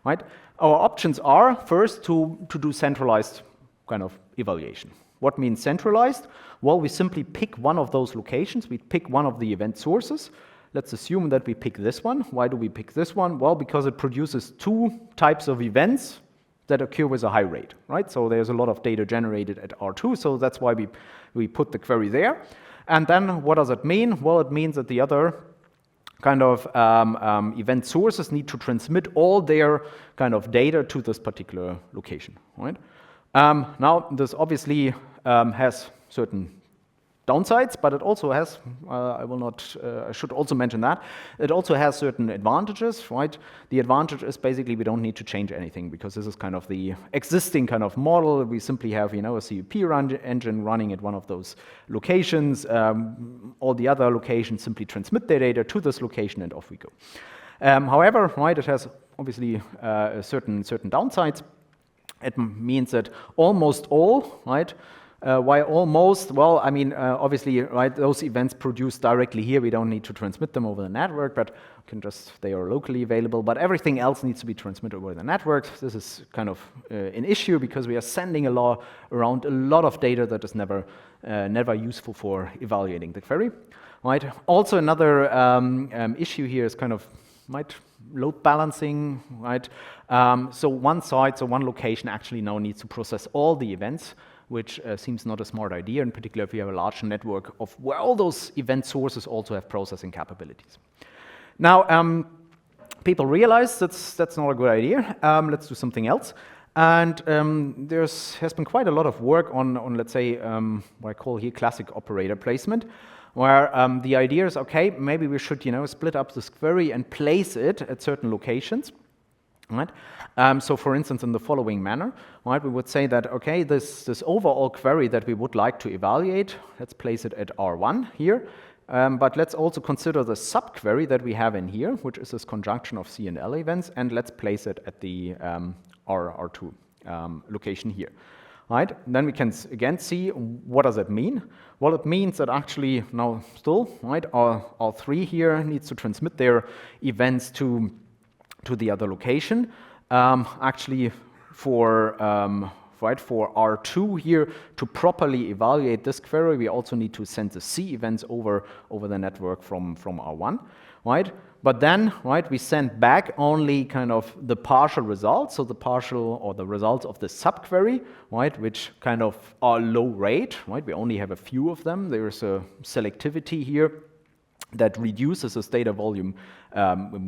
Right? Our options are first to do centralized kind of evaluation. What means centralized? Well, we simply pick one of those locations. We pick one of the event sources. Let's assume that we pick this one. Why do we pick this one? Well, because it produces two types of events that occur with a high rate, right? So there's a lot of data generated at R2, so that's why we put the query there. And then what does it mean? Well, it means that the other kind of event sources need to transmit all their kind of data to this particular location, right? Now, this obviously has certain downsides, but it also has, I should also mention that, it also has certain advantages, right? The advantage is basically we don't need to change anything because this is kind of the existing kind of model. We simply have, a CUP engine running at one of those locations. All the other locations simply transmit their data to this location and off we go. However, right, it has obviously certain downsides. It means that almost all, right, why almost? Well, I mean, obviously, right, those events produced directly here, we don't need to transmit them over the network, but they are locally available, but everything else needs to be transmitted over the network. This is kind of an issue because we are sending around a lot of data that is never useful for evaluating the query, right? Also, another issue here is kind of load balancing, right? So one location actually now needs to process all the events, which seems not a smart idea, in particular if you have a large network of where all those event sources also have processing capabilities. Now, people realize that's not a good idea. Let's do something else. And has been quite a lot of work on let's say, what I call here classic operator placement, where the idea is, okay, maybe we should, split up this query and place it at certain locations. Right? So for instance, in the following manner, right, we would say that, okay, this overall query that we would like to evaluate, let's place it at R1 here, but let's also consider the subquery that we have in here, which is this conjunction of C and L events, and let's place it at the R2 location here. Right? Then we can again see what does it mean. Well, it means that actually now still, right, R3 here needs to transmit their events to the other location. Actually, for R2 here, to properly evaluate this query, we also need to send the C events over the network from R1, right? But then, right, we send back only kind of the partial results, so the partial or the results of the subquery, right, which kind of are low rate, right? We only have a few of them. There's a selectivity here that reduces this data volume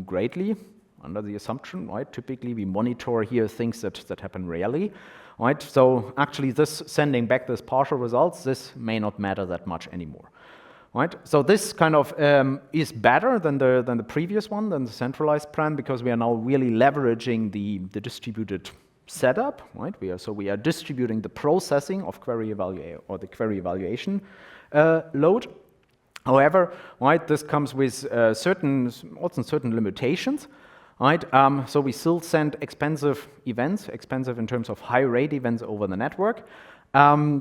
greatly. Under the assumption, right? Typically, we monitor here things that happen rarely, right? So actually, this sending back this partial results, this may not matter that much anymore, right? So this kind of is better than the previous one, than the centralized plan, because we are now really leveraging the distributed setup, right? We are distributing the processing of query evaluation load. However, right, this comes with certain limitations. Right, so we still send expensive events, expensive in terms of high rate events over the network. Right,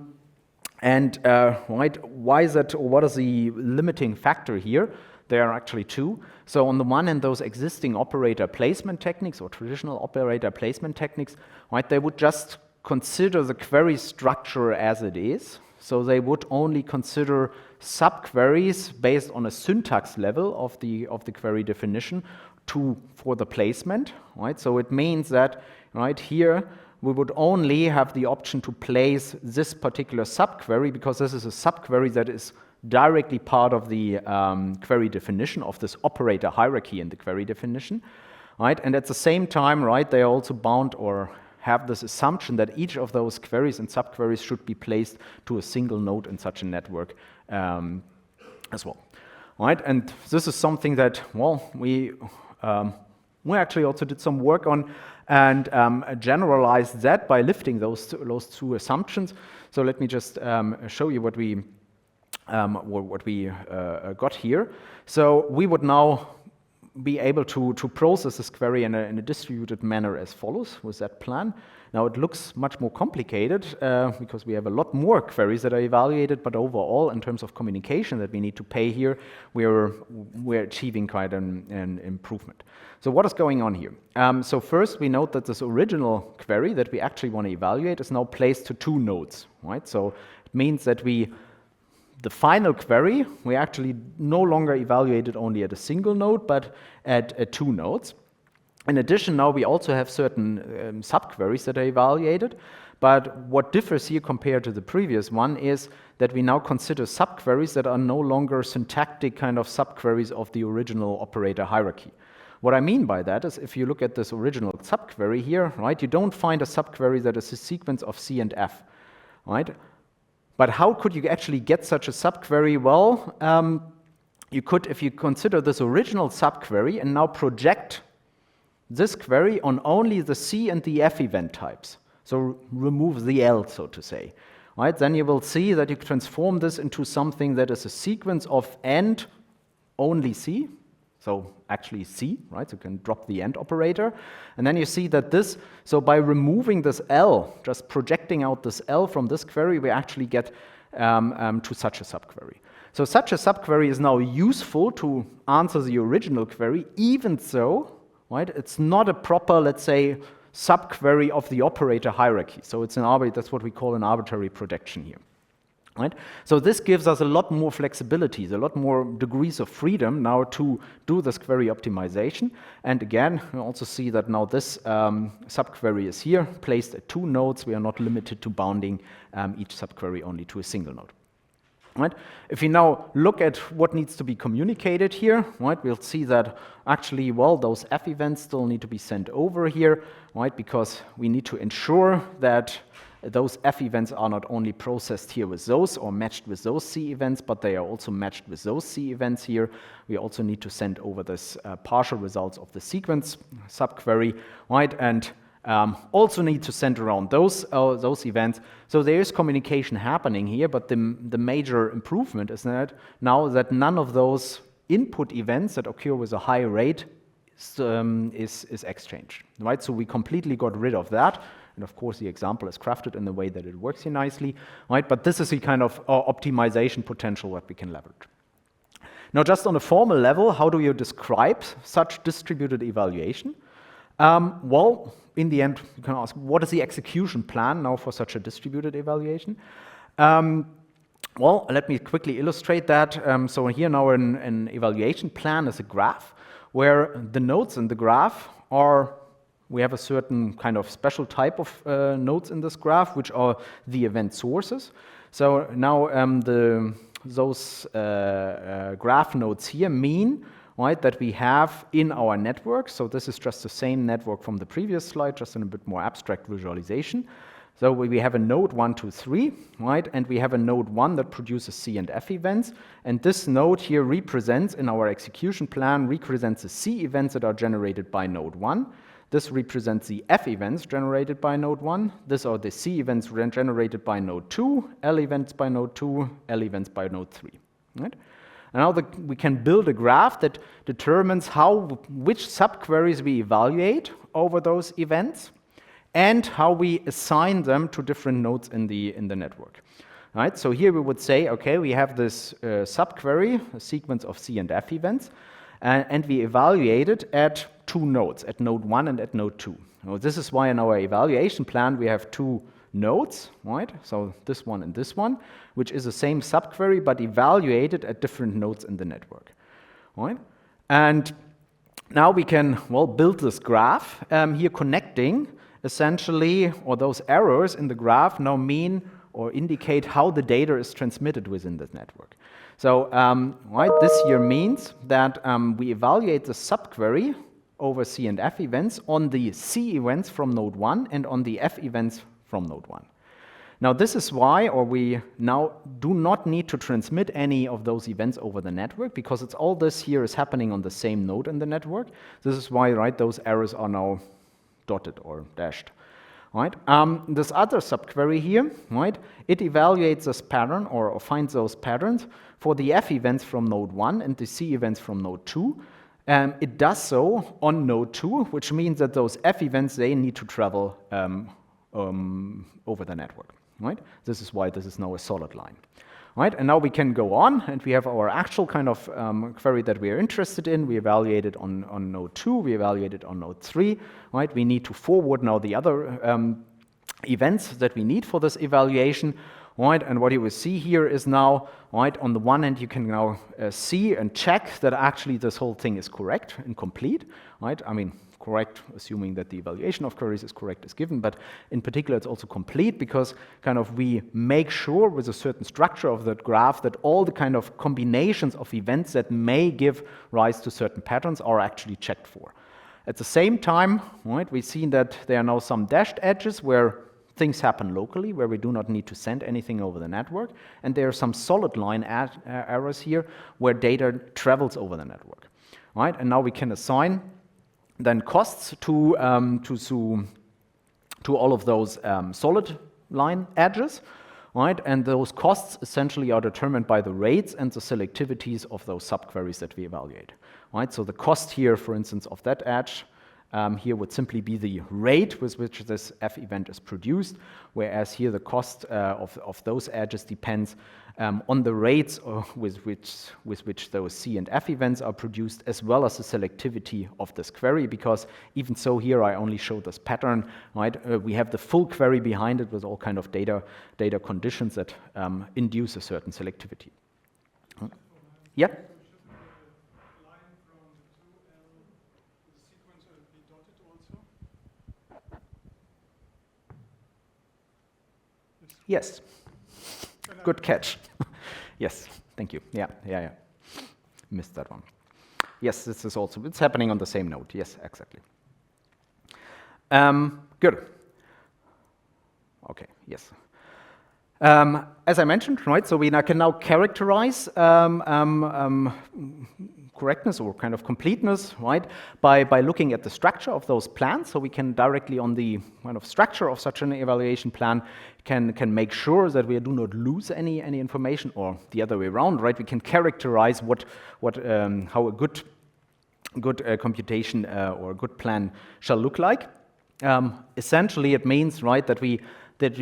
why is that, or what is the limiting factor here? There are actually two. So on the one hand, those existing operator placement techniques or traditional operator placement techniques, right, they would just consider the query structure as it is. So they would only consider subqueries based on a syntax level of the query definition for the placement, right? So it means that, right, here we would only have the option to place this particular subquery because this is a subquery that is directly part of the query definition of this operator hierarchy in the query definition, right? And at the same time, right, they are also bound or have this assumption that each of those queries and subqueries should be placed to a single node in such a network as well, right? And this is something that, well, we actually also did some work on and generalized that by lifting those two assumptions. So let me just show you what we got here. So we would now be able to process this query in a distributed manner as follows with that plan. Now it looks much more complicated because we have a lot more queries that are evaluated, but overall in terms of communication that we need to pay here, we're achieving quite an improvement. So what is going on here? So first we note that this original query that we actually want to evaluate is now placed to 2 nodes, right? So it means that the final query, we actually no longer evaluate it only at a single node, but at 2 nodes. In addition, now we also have certain subqueries that are evaluated, but what differs here compared to the previous one is that we now consider subqueries that are no longer syntactic kind of subqueries of the original operator hierarchy. What I mean by that is if you look at this original subquery here, right, you don't find a subquery that is a sequence of C and F, right? But how could you actually get such a subquery? Well, you could, if you consider this original subquery and now project this query on only the C and the F event types. So remove the L, so to say. Right? Then you will see that you transform this into something that is a sequence of AND only C. So actually C, right? So you can drop the AND operator. And then you see that this, so by removing this L, just projecting out this L from this query, we actually get to such a subquery. So such a subquery is now useful to answer the original query, even though, right, it's not a proper, let's say, subquery of the operator hierarchy. So it's that's what we call an arbitrary projection here. Right? So this gives us a lot more flexibilities, a lot more degrees of freedom now to do this query optimization. And again, we also see that now this subquery is here, placed at 2 nodes. We are not limited to bounding each subquery only to a single node. Right? If we now look at what needs to be communicated here, right, we'll see that actually, well, those F events still need to be sent over here, right, because we need to ensure that those F events are not only processed here with those or matched with those C events, but they are also matched with those C events here. We also need to send over this partial results of the sequence subquery, right, and also need to send around those events. So there is communication happening here, but the major improvement is that now that none of those input events that occur with a high rate is exchanged, right? So we completely got rid of that. And of course, the example is crafted in the way that it works here nicely, right? But this is the kind of optimization potential that we can leverage. Now, just on a formal level, how do you describe such distributed evaluation? Well, in the end, you can ask, what is the execution plan now for such a distributed evaluation? Well, let me quickly illustrate that. So here now an evaluation plan is a graph where the nodes in the graph are, we have a certain kind of special type of nodes in this graph, which are the event sources. So now those graph nodes here mean, right, that we have in our network, so this is just the same network from the previous slide, just in a bit more abstract visualization. So we have a node 1, 2, 3, right, and we have a node 1 that produces C and F events, and this node here represents, in our execution plan, represents the C events that are generated by node 1. This represents the F events generated by node 1. These are the C events generated by node 2, L events by node 2, L events by node 3. Right? And now we can build a graph that determines which subqueries we evaluate over those events and how we assign them to different nodes in the network. Right? So here we would say, okay, we have this subquery, a sequence of C and F events, and we evaluate it at 2 nodes, at node 1 and at node 2. Now, this is why in our evaluation plan we have 2 nodes, right? So this one and this one, which is the same subquery but evaluated at different nodes in the network, right? And now we can, well, build this graph here connecting essentially, or those errors in the graph now mean or indicate how the data is transmitted within the network. So right, this here means that we evaluate the subquery over C and F events on the C events from node 1 and on the F events from node 1. Now this is why, or we now do not need to transmit any of those events over the network because it's all this here is happening on the same node in the network. This is why, right, those errors are now dotted or dashed. Right? This other subquery here, right, it evaluates this pattern or finds those patterns for the F events from node 1 and the C events from node 2. it does so on node 2, which means that those F events, they need to travel over the network, right? This is why this is now a solid line, right? And now we can go on, and we have our actual kind of query that we are interested in. We evaluate it on node 2, we evaluate it on node 3, right? We need to forward now the other events that we need for this evaluation, right? And what you will see here is now, right, on the one hand, you can now see and check that actually this whole thing is correct and complete, right? I mean, correct, assuming that the evaluation of queries is correct is given, but in particular, it's also complete because kind of we make sure with a certain structure of that graph that all the kind of combinations of events that may give rise to certain patterns are actually checked for. At the same time, right, we've seen that there are now some dashed edges where things happen locally, where we do not need to send anything over the network, and there are some solid line errors here where data travels over the network, right? And now we can assign then costs to all of those solid line edges, right? And those costs essentially are determined by the rates and the selectivities of those subqueries that we evaluate, right? So the cost here, for instance, of that edge here would simply be the rate with which this F event is produced, whereas here the cost of those edges depends on the rates with which those C and F events are produced, as well as the selectivity of this query, because even so here I only show this pattern, right? We have the full query behind it with all kind of data conditions that induce a certain selectivity. Yeah? Yes. Good catch. Yes, thank you. Yeah. Missed that one. Yes, this is also, it's happening on the same node. Yes, exactly. Good. Okay, yes. As I mentioned, right, so we can now characterize correctness or kind of completeness, right, by looking at the structure of those plans. So we can directly on the kind of structure of such an evaluation plan can make sure that we do not lose any information, or the other way around, right? We can characterize how a good computation or a good plan shall look like. Essentially, it means, right, that we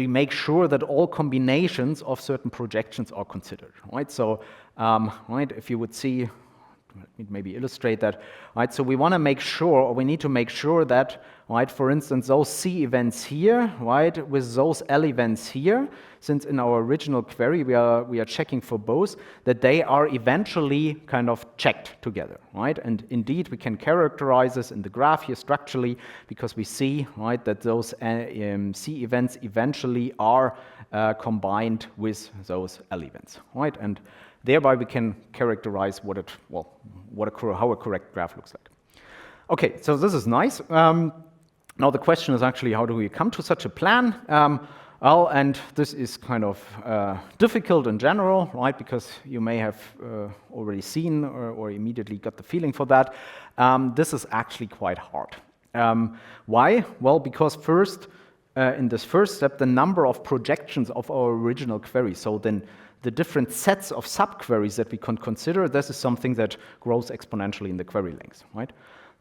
make sure that all combinations of certain projections are considered, right? So, right, if you would see, let me maybe illustrate that, right? So we want to make sure, or we need to make sure that, right, for instance, those C events here, right, with those L events here, since in our original query we are checking for both, that they are eventually kind of checked together, right? And indeed, we can characterize this in the graph here structurally because we see, right, that those C events eventually are combined with those L events, right? And thereby we can characterize how a correct graph looks like. Okay, so this is nice. Now the question is actually, how do we come to such a plan? Well, and this is kind of difficult in general, right? Because you may have already seen or immediately got the feeling for that. This is actually quite hard. Why? Well, because first, in this first step, the number of projections of our original query, so then the different sets of subqueries that we can consider, this is something that grows exponentially in the query length, right?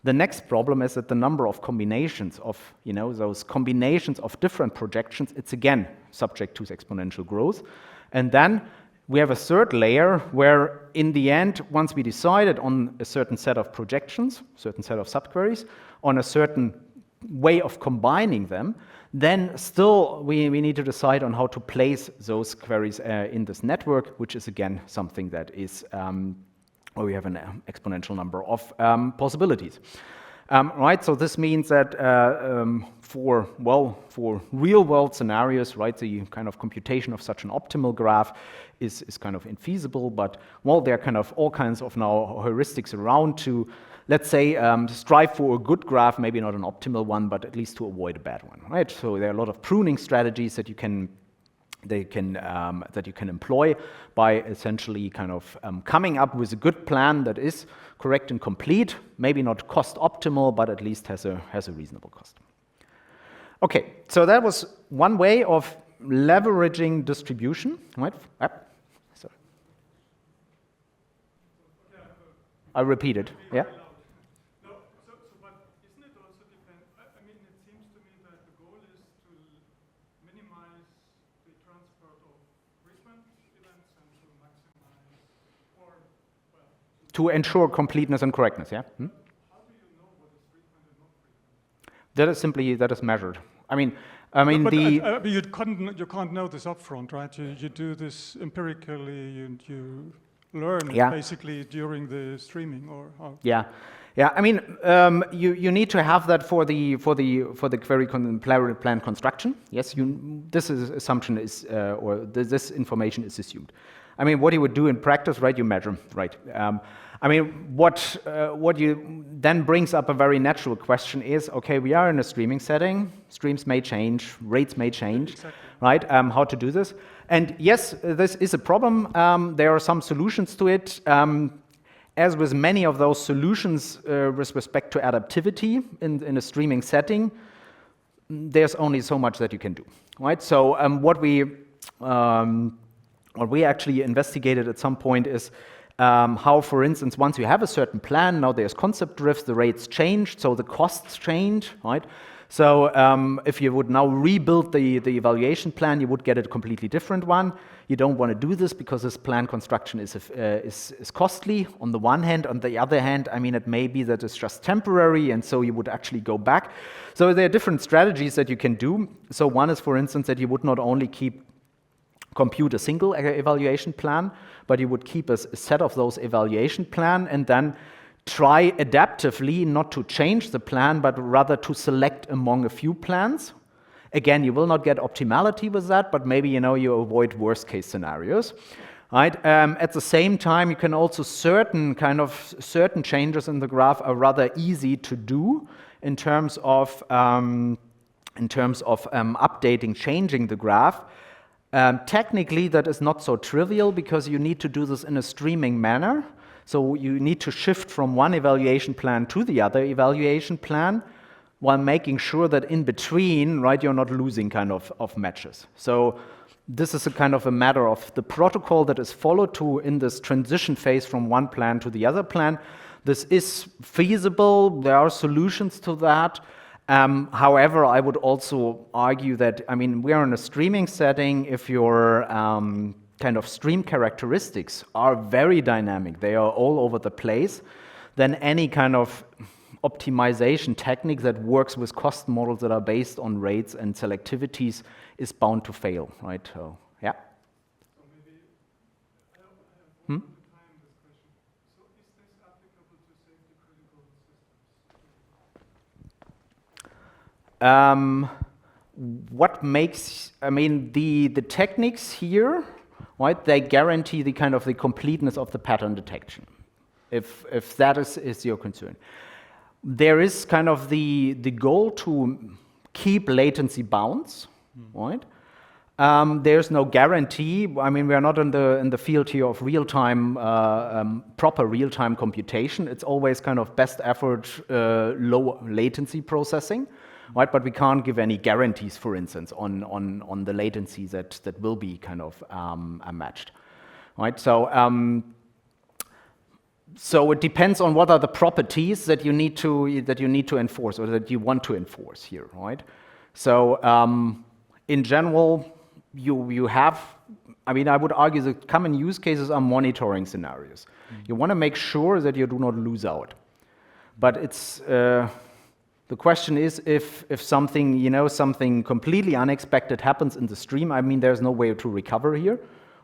The next problem is that the number of combinations of, those combinations of different projections, it's again subject to exponential growth. And then we have a third layer where in the end, once we decided on a certain set of projections, certain set of subqueries, on a certain way of combining them, then still we need to decide on how to place those queries in this network, which is again something that is where we have an exponential number of possibilities. Right, so this means that for real-world scenarios, right, the kind of computation of such an optimal graph is kind of infeasible, but there are kind of all kinds of now heuristics around to, let's say, strive for a good graph, maybe not an optimal one, but at least to avoid a bad one, right? So there are a lot of pruning strategies that you can employ by essentially kind of coming up with a good plan that is correct and complete, maybe not cost optimal, but at least has a reasonable cost. Okay, so that was one way of leveraging distribution, right? Sorry. I repeated, yeah? to ensure completeness and correctness, yeah? How do you know what is frequent and not frequent? That is measured. But you can't know this upfront, right? You do this empirically, you learn it basically during the streaming, or how? Yeah. You need to have that for the query plan construction. Yes, this assumption is this information is assumed. What you would do in practice, right? You measure, right? What you then brings up a very natural question is, okay, we are in a streaming setting. Streams may change, rates may change, exactly. Right? How to do this? And yes, this is a problem. There are some solutions to it. As with many of those solutions with respect to adaptivity in a streaming setting, there's only so much that you can do, right? So what we actually investigated at some point is how, for instance, once you have a certain plan, now there's concept drifts, the rates change, so the costs change, right? So if you would now rebuild the evaluation plan, you would get a completely different one. You don't want to do this because this plan construction is costly on the one hand. On the other hand, it may be that it's just temporary, and so you would actually go back. So there are different strategies that you can do. So one is, for instance, that you would not only compute a single evaluation plan, but you would keep a set of those evaluation plan and then try adaptively not to change the plan, but rather to select among a few plans. Again, you will not get optimality with that, but maybe you avoid worst case scenarios. Right? At the same time, you can also certain changes in the graph are rather easy to do in terms of updating, changing the graph. Technically, that is not so trivial because you need to do this in a streaming manner. So you need to shift from one evaluation plan to the other evaluation plan while making sure that in between, right, you're not losing of matches. So this is a matter of the protocol that is followed in this transition phase from one plan to the other plan. This is feasible. There are solutions to that. However, I would also argue that, we are in a streaming setting. If your stream characteristics are very dynamic, they are all over the place, then any optimization technique that works with cost models that are based on rates and selectivities is bound to fail, right? So, yeah. So maybe I have one time this question. So is this applicable to safety critical systems? What makes, the techniques here, right, they guarantee the the completeness of the pattern detection, if that is your concern. There is the goal to keep latency bounds, right? There's no guarantee. We are not in the field here of real-time, proper real-time computation. It's always best effort, low latency processing, right? But we can't give any guarantees, for instance, on the latency that will be matched, right? So it depends on what are the properties that you need to enforce or that you want to enforce here, right? So in general, you have, I would argue the common use cases are monitoring scenarios. You want to make sure that you do not lose out. But it's the question is if something something completely unexpected happens in the stream. There's no way to recover here.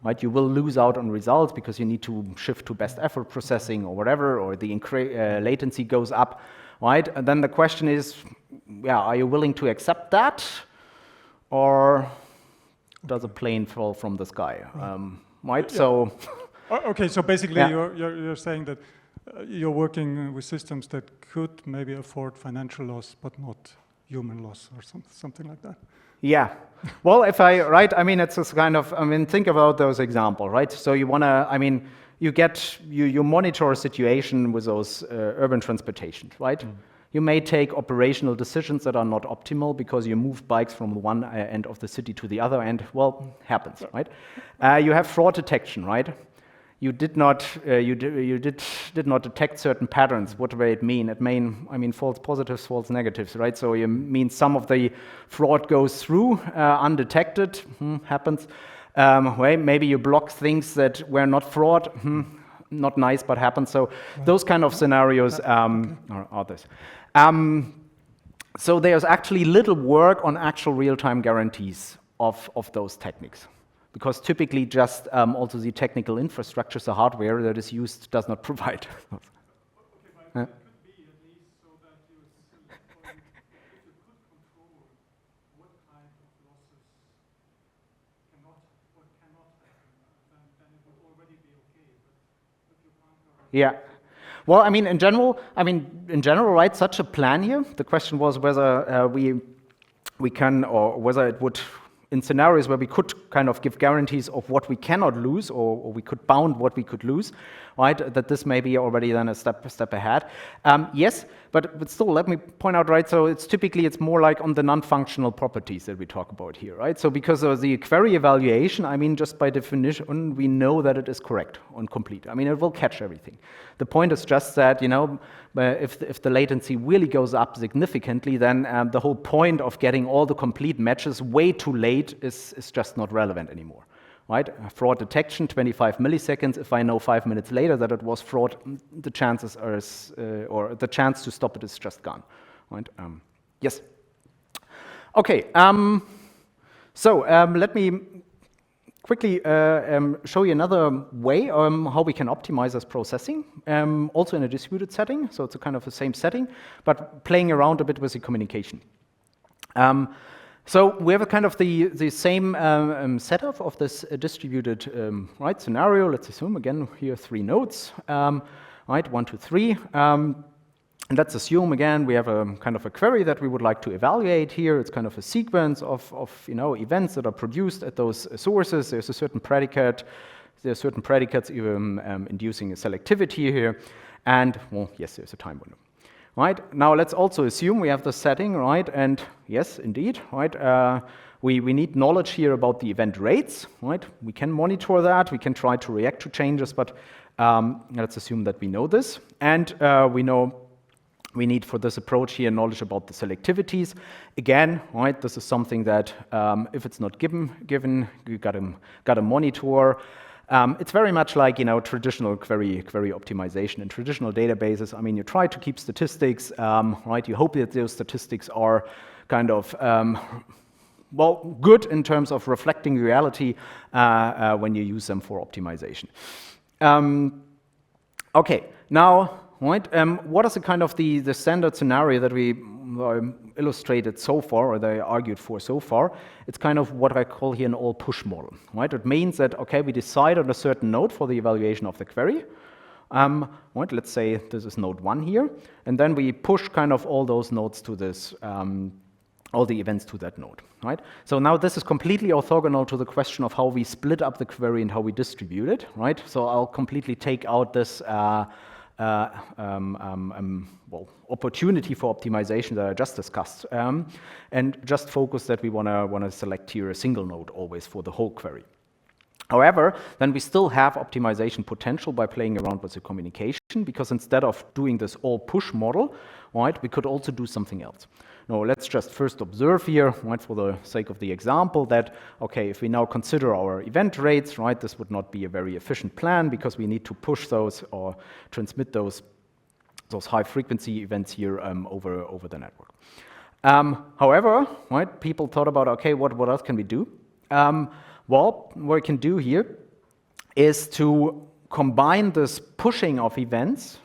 Right, you will lose out on results because you need to shift to best effort processing or whatever, or the latency goes up, right? And then the question is, are you willing to accept that, or does a plane fall from the sky? Right? Yeah. So. Okay, so basically, you're saying that you're working with systems that could maybe afford financial loss, but not human loss, or something like that. Yeah. Well, it's this think about those examples, right? So you want to, you monitor a situation with those urban transportation, right? You may take operational decisions that are not optimal because you move bikes from one end of the city to the other end. Well, happens, right? You have fraud detection, right? You did not detect certain patterns. What do it mean? It mean false positives, false negatives, right? So you mean some of the fraud goes through undetected. Happens. Maybe you block things that were not fraud. not nice but happens. So those kind of scenarios are this. So there's actually little work on actual real-time guarantees of those techniques, because typically just also the technical infrastructure, the hardware that is used, does not provide. Okay, but it could be at least so that you if you could control what kind of losses cannot happen, then it would already be okay. But you can't guarantee. Yeah. Well, I mean, in general, right, such a plan here, the question was whether we can, or whether it would, in scenarios where we could kind of give guarantees of what we cannot lose, or we could bound what we could lose, right, that this may be already then a step ahead. Yes, but still, let me point out, right, so it's more like on the non-functional properties that we talk about here, right? So because of the query evaluation, I mean, just by definition, we know that it is correct and complete. I mean, it will catch everything. The point is just that, you know, if the latency really goes up significantly, then the whole point of getting all the complete matches way too late is just not relevant anymore. Right? Fraud detection, 25 milliseconds. If I know 5 minutes later that it was fraud, the chances are, or the chance to stop it is just gone. Right? Yes. Okay. So let me quickly show you another way how we can optimize this processing, also in a distributed setting. So it's a kind of the same setting, but playing around a bit with the communication. So we have a kind of the same setup of this distributed right scenario. Let's assume again here 3 nodes, right, 1, 2, 3. And let's assume again we have a kind of a query that we would like to evaluate here. It's kind of a sequence of you know, events that are produced at those sources. There's a certain predicate. There are certain predicates inducing a selectivity here, and well, yes, there's a time window. Right, now let's also assume we have the setting, right, and yes, indeed, right, we need knowledge here about the event rates, right, we can monitor that, we can try to react to changes, but let's assume that we know this, and we know we need for this approach here knowledge about the selectivities. Again, right, this is something that if it's not given, you gotta monitor. It's very much like, you know, traditional query optimization in traditional databases. I mean, you try to keep statistics, right? You hope that those statistics are kind of, well, good in terms of reflecting reality when you use them for optimization. Okay, now, right, what is the kind of the standard scenario that we illustrated so far, or they argued for so far? It's kind of what I call here an all-push model, right? It means that, okay, we decide on a certain node for the evaluation of the query. Right, let's say this is node 1 here, and then we push kind of all those nodes to this, all the events to that node, right? So now this is completely orthogonal to the question of how we split up the query and how we distribute it, right? So I'll completely take out this well, opportunity for optimization that I just discussed, and just focus that we wanna select here a single node always for the whole query. However, then we still have optimization potential by playing around with the communication, because instead of doing this all push model, right, we could also do something else. Now, let's just first observe here, right, for the sake of the example, that, okay, if we now consider our event rates, right, this would not be a very efficient plan because we need to push those or transmit those high frequency events here over the network. However, right, people thought about, okay, what else can we do? Well, what we can do here is to combine this pushing of events,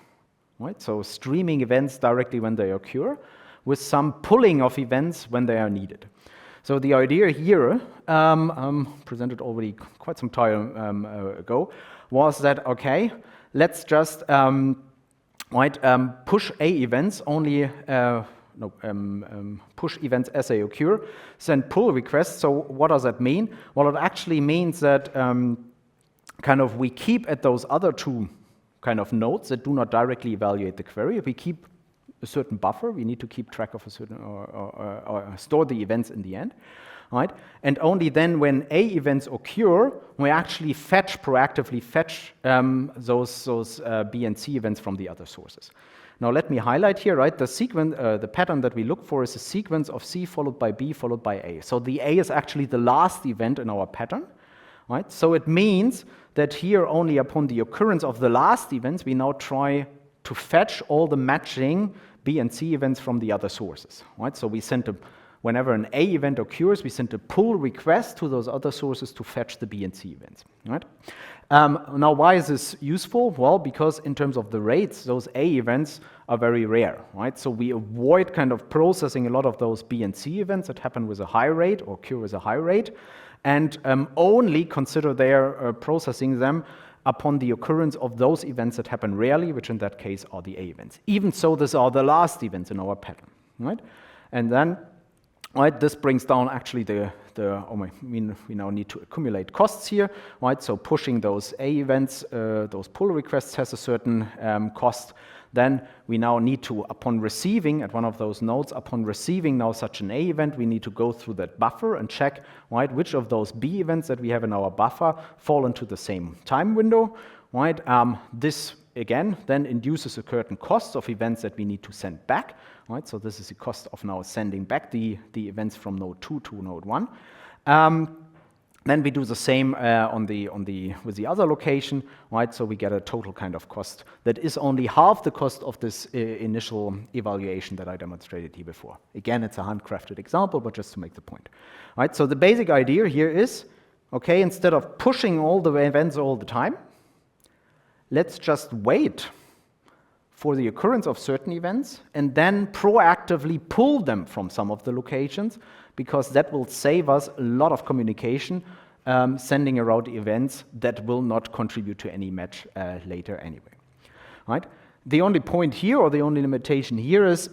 right, so streaming events directly when they occur, with some pulling of events when they are needed. So the idea here, presented already quite some time ago, was that, okay, let's just push A events only, push events as they occur, send pull requests. So what does that mean? Well, it actually means that kind of we keep at those other 2 kind of nodes that do not directly evaluate the query. We keep a certain buffer. We need to keep track of a certain, or store the events in the end, right? And only then when A events occur, we actually proactively fetch those B and C events from the other sources. Now let me highlight here, right, the sequence, the pattern that we look for is a sequence of C followed by B followed by A. So the A is actually the last event in our pattern, right? So it means that here only upon the occurrence of the last events, we now try to fetch all the matching B and C events from the other sources, right? So we send whenever an A event occurs, we send a pull request to those other sources to fetch the B and C events, right? Now, why is this useful? Well, because in terms of the rates, those A events are very rare, right? So we avoid kind of processing a lot of those B and C events that happen with a high rate or occur with a high rate, and only consider their processing them upon the occurrence of those events that happen rarely, which in that case are the A events. Even so, these are the last events in our pattern, right? And then, right, this brings down actually we now need to accumulate costs here, right? So pushing those A events, those pull requests has a certain cost. Then we now need to, upon receiving at one of those nodes, upon receiving now such an A event, we need to go through that buffer and check, right, which of those B events that we have in our buffer fall into the same time window, right? This again then induces a certain cost of events that we need to send back, right? So this is the cost of now sending back the events from node 2 to node 1. Then we do the same with the other location, right? So we get a total kind of cost that is only half the cost of this initial evaluation that I demonstrated here before. Again, it's a handcrafted example, but just to make the point, right? So the basic idea here is, okay, instead of pushing all the events all the time, let's just wait for the occurrence of certain events and then proactively pull them from some of the locations, because that will save us a lot of communication, sending around events that will not contribute to any match later anyway, right? The only point here, or the only limitation here, is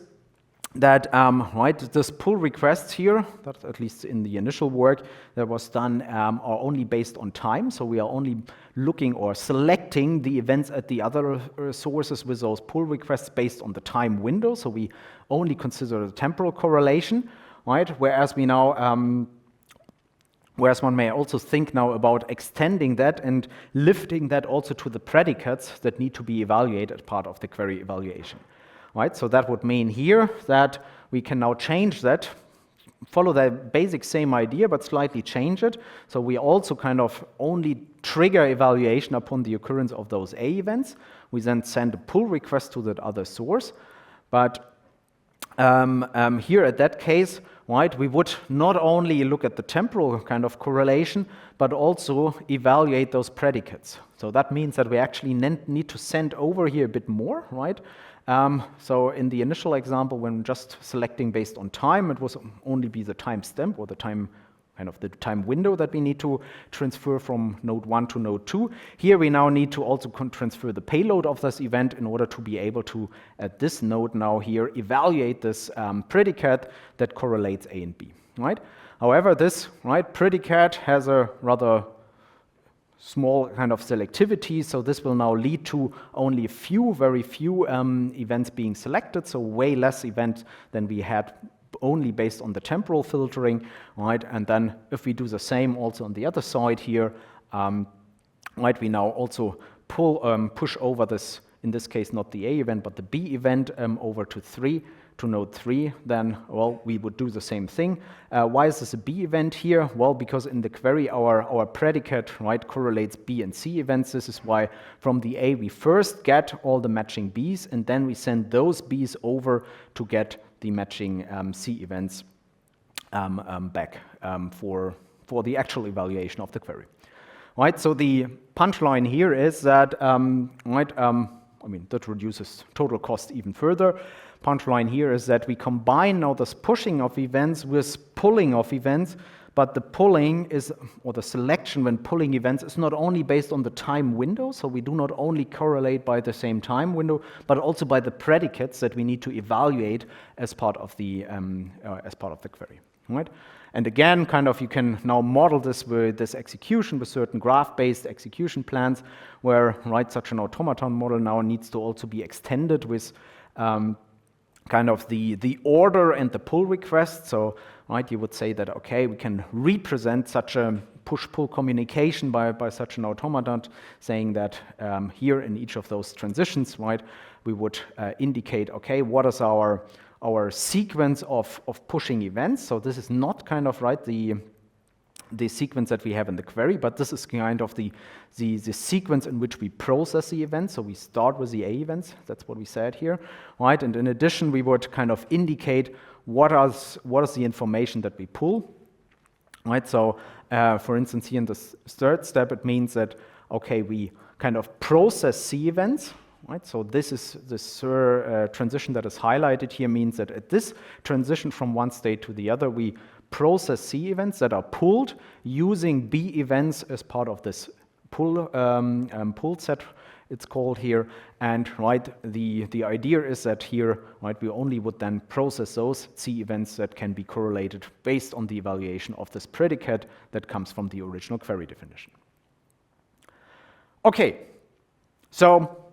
that right, this pull requests here, that at least in the initial work that was done, are only based on time. So we are only looking or selecting the events at the other sources with those pull requests based on the time window. So we only consider the temporal correlation, right? Whereas we now, whereas one may also think now about extending that and lifting that also to the predicates that need to be evaluated as part of the query evaluation. Right, so that would mean here that we can now change that, follow that basic same idea, but slightly change it. So we also kind of only trigger evaluation upon the occurrence of those A events. We then send a pull request to that other source. But here at that case, right, we would not only look at the temporal kind of correlation, but also evaluate those predicates. So that means that we actually need to send over here a bit more, right? So in the initial example, when just selecting based on time, it was only be the timestamp or the time, kind of the time window that we need to transfer from node 1 to node 2. Here we now need to also transfer the payload of this event in order to be able to, at this node now here, evaluate this predicate that correlates A and B, right? However, this predicate has a rather small kind of selectivity, so this will now lead to only very few events being selected, so way less events than we had only based on the temporal filtering, right? And then if we do the same also on the other side here, right, we now also push over this, in this case not the A event but the B event over to node 3, then, well, we would do the same thing. Why is this a B event here? Well, because in the query our predicate, right, correlates B and C events. This is why from the A we first get all the matching Bs, and then we send those Bs over to get the matching C events back for the actual evaluation of the query. Right, so the punchline here is that, I mean, that reduces total cost even further. Punchline here is that we combine now this pushing of events with pulling of events, but the pulling is, or the selection when pulling events is not only based on the time window, so we do not only correlate by the same time window, but also by the predicates that we need to evaluate as part of the query, right? And again, kind of you can now model this with this execution with certain graph-based execution plans, where, right, such an automaton model now needs to also be extended with kind of the order and the pull request. So, right, you would say that, okay, we can represent such a push-pull communication by such an automaton, saying that here in each of those transitions, right, we would indicate, okay, what is our sequence of pushing events. So this is not kind of, right, the the sequence that we have in the query, but this is kind of the sequence in which we process the events. So we start with the A events, that's what we said here, right? And in addition, we would kind of indicate what is the information that we pull, right? So for instance, here in this third step, it means that, okay, we kind of process C events, right? So this transition that is highlighted here means that at this transition from one state to the other, we process C events that are pulled using B events as part of this pull set, it's called here. And right, the idea is that here, right, we only would then process those C events that can be correlated based on the evaluation of this predicate that comes from the original query definition. Okay, so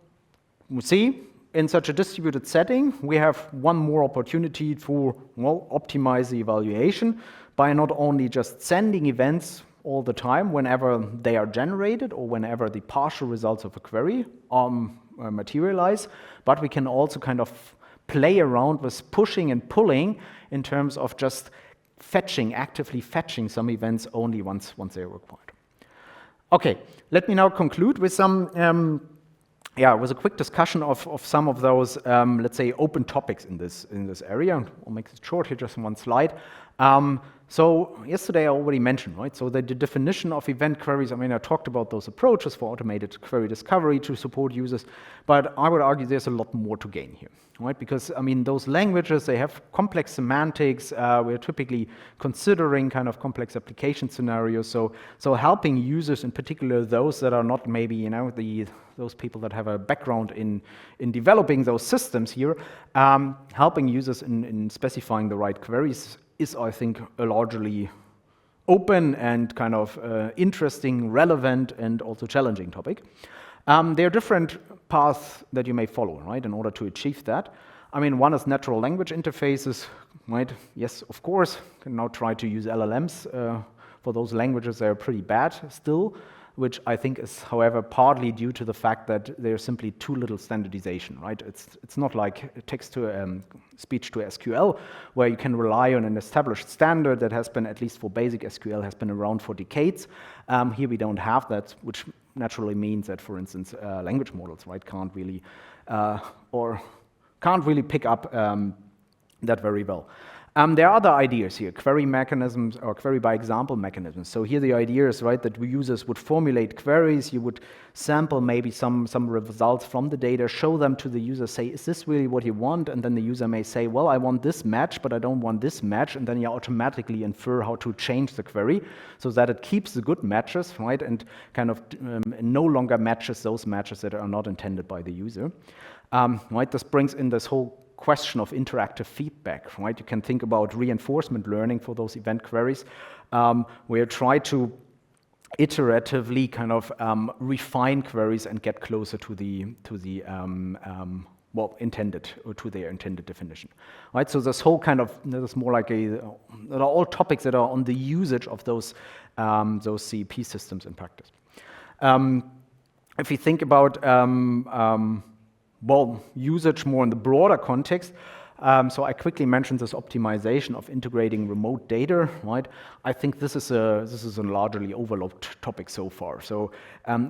we see in such a distributed setting, we have one more opportunity to, well, optimize the evaluation by not only just sending events all the time whenever they are generated or whenever the partial results of a query materialize, but we can also kind of play around with pushing and pulling in terms of just actively fetching some events only once they are required. Okay, let me now conclude with some with a quick discussion of some of those, let's say, open topics in this area. I'll make it short here, just one slide. So yesterday I already mentioned, right? So the definition of event queries, I mean, I talked about those approaches for automated query discovery to support users, but I would argue there's a lot more to gain here, right? Because, I mean, those languages, they have complex semantics. We're typically considering kind of complex application scenarios. So helping users, in particular those that are not maybe, you know, those people that have a background in developing those systems here, helping users in specifying the right queries is, I think, a largely open and kind of interesting, relevant, and also challenging topic. There are different paths that you may follow, right, in order to achieve that. I mean, one is natural language interfaces, right? Yes, of course, you can now try to use LLMs for those languages that are pretty bad still, which I think is, however, partly due to the fact that there's simply too little standardization, right? It's not like text to speech to SQL, where you can rely on an established standard that has been, at least for basic SQL, has been around for decades. Here we don't have that, which naturally means that, for instance, language models, right, can't really pick up that very well. There are other ideas here, query mechanisms or query by example mechanisms. So here the idea is, right, that users would formulate queries, you would sample maybe some results from the data, show them to the user, say, is this really what you want? And then the user may say, well, I want this match, but I don't want this match. And then you automatically infer how to change the query so that it keeps the good matches, right, and kind of no longer matches those matches that are not intended by the user. Right, this brings in this whole question of interactive feedback, right? You can think about reinforcement learning for those event queries, where you try to iteratively kind of refine queries and get closer to their intended definition, right? So this whole kind of, this is more like that are all topics that are on the usage of those CEP systems in practice. If you think about usage more in the broader context. So I quickly mentioned this optimization of integrating remote data, right? I think this is a largely overlooked topic so far. So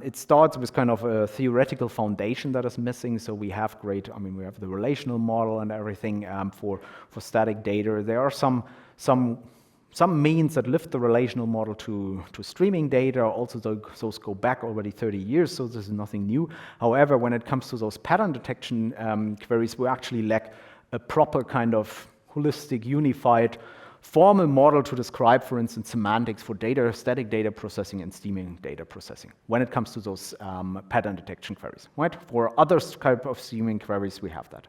it starts with kind of a theoretical foundation that is missing. So we have we have the relational model and everything for static data. There are some means that lift the relational model to streaming data. Also, those go back already 30 years, so this is nothing new. However, when it comes to those pattern detection queries, we actually lack a proper kind of holistic, unified, formal model to describe, for instance, semantics for data, static data processing and streaming data processing when it comes to those pattern detection queries, right? For other type of streaming queries, we have that.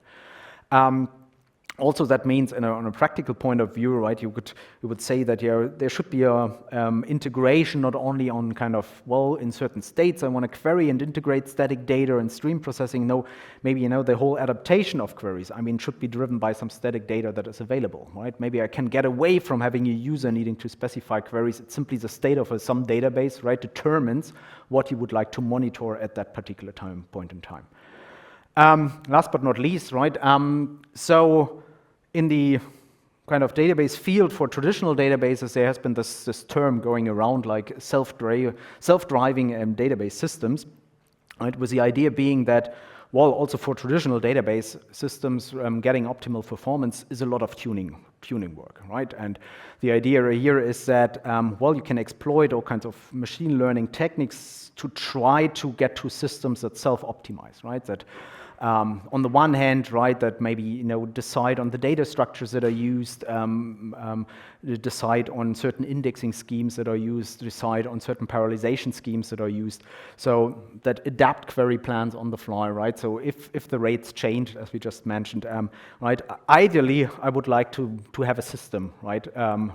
Also, that means, on a practical point of view, right, you would say that there should be a integration not only on kind of, well, in certain states I want to query and integrate static data and stream processing. No, maybe, the whole adaptation of queries, should be driven by some static data that is available, right? Maybe I can get away from having a user needing to specify queries. It's simply the state of some database, right, determines what you would like to monitor at that particular point in time. Last but not least, right, so in the kind of database field for traditional databases, there has been this term going around like self-driving database systems, right? With the idea being that, well, also for traditional database systems, getting optimal performance is a lot of tuning work, right? And the idea here is that, well, you can exploit all kinds of machine learning techniques to try to get to systems that self-optimize, right? That on the one hand, right, that maybe decide on the data structures that are used, decide on certain indexing schemes that are used, decide on certain parallelization schemes that are used, so that adapt query plans on the fly, right? So if the rates change, as we just mentioned, right, ideally I would like to have a system, right,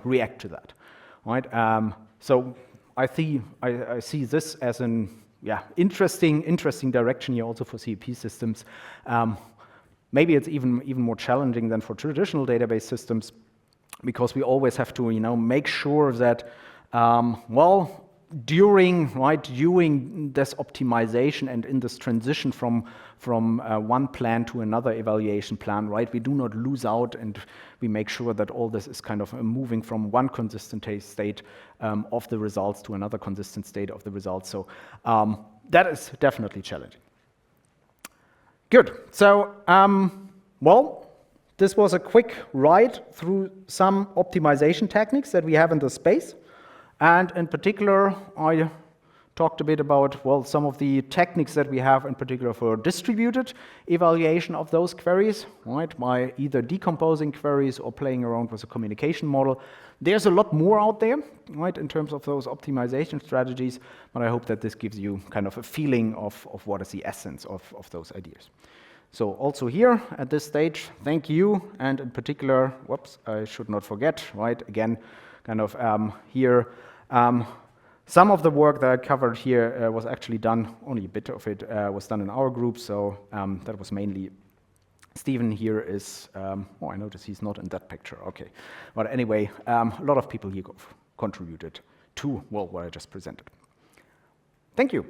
react to that, right? So I see this as an interesting direction here also for CEP systems. Maybe it's even more challenging than for traditional database systems, because we always have to make sure that well, during this optimization and in this transition from one plan to another evaluation plan, right, we do not lose out, and we make sure that all this is kind of moving from one consistent state of the results to another consistent state of the results. So that is definitely challenging. Good. So well, this was a quick ride through some optimization techniques that we have in the space. And in particular, I talked a bit about, well, some of the techniques that we have in particular for distributed evaluation of those queries, right, by either decomposing queries or playing around with a communication model. There's a lot more out there, right, in terms of those optimization strategies, but I hope that this gives you kind of a feeling of what is the essence of those ideas. So also here at this stage, thank you, and in particular, whoops, I should not forget, right, again, kind of here, some of the work that I covered here was actually done, only a bit of it was done in our group, so that was mainly, Stephen here is, oh, I notice he's not in that picture, okay. But anyway, a lot of people here contributed to, well, what I just presented. Thank you.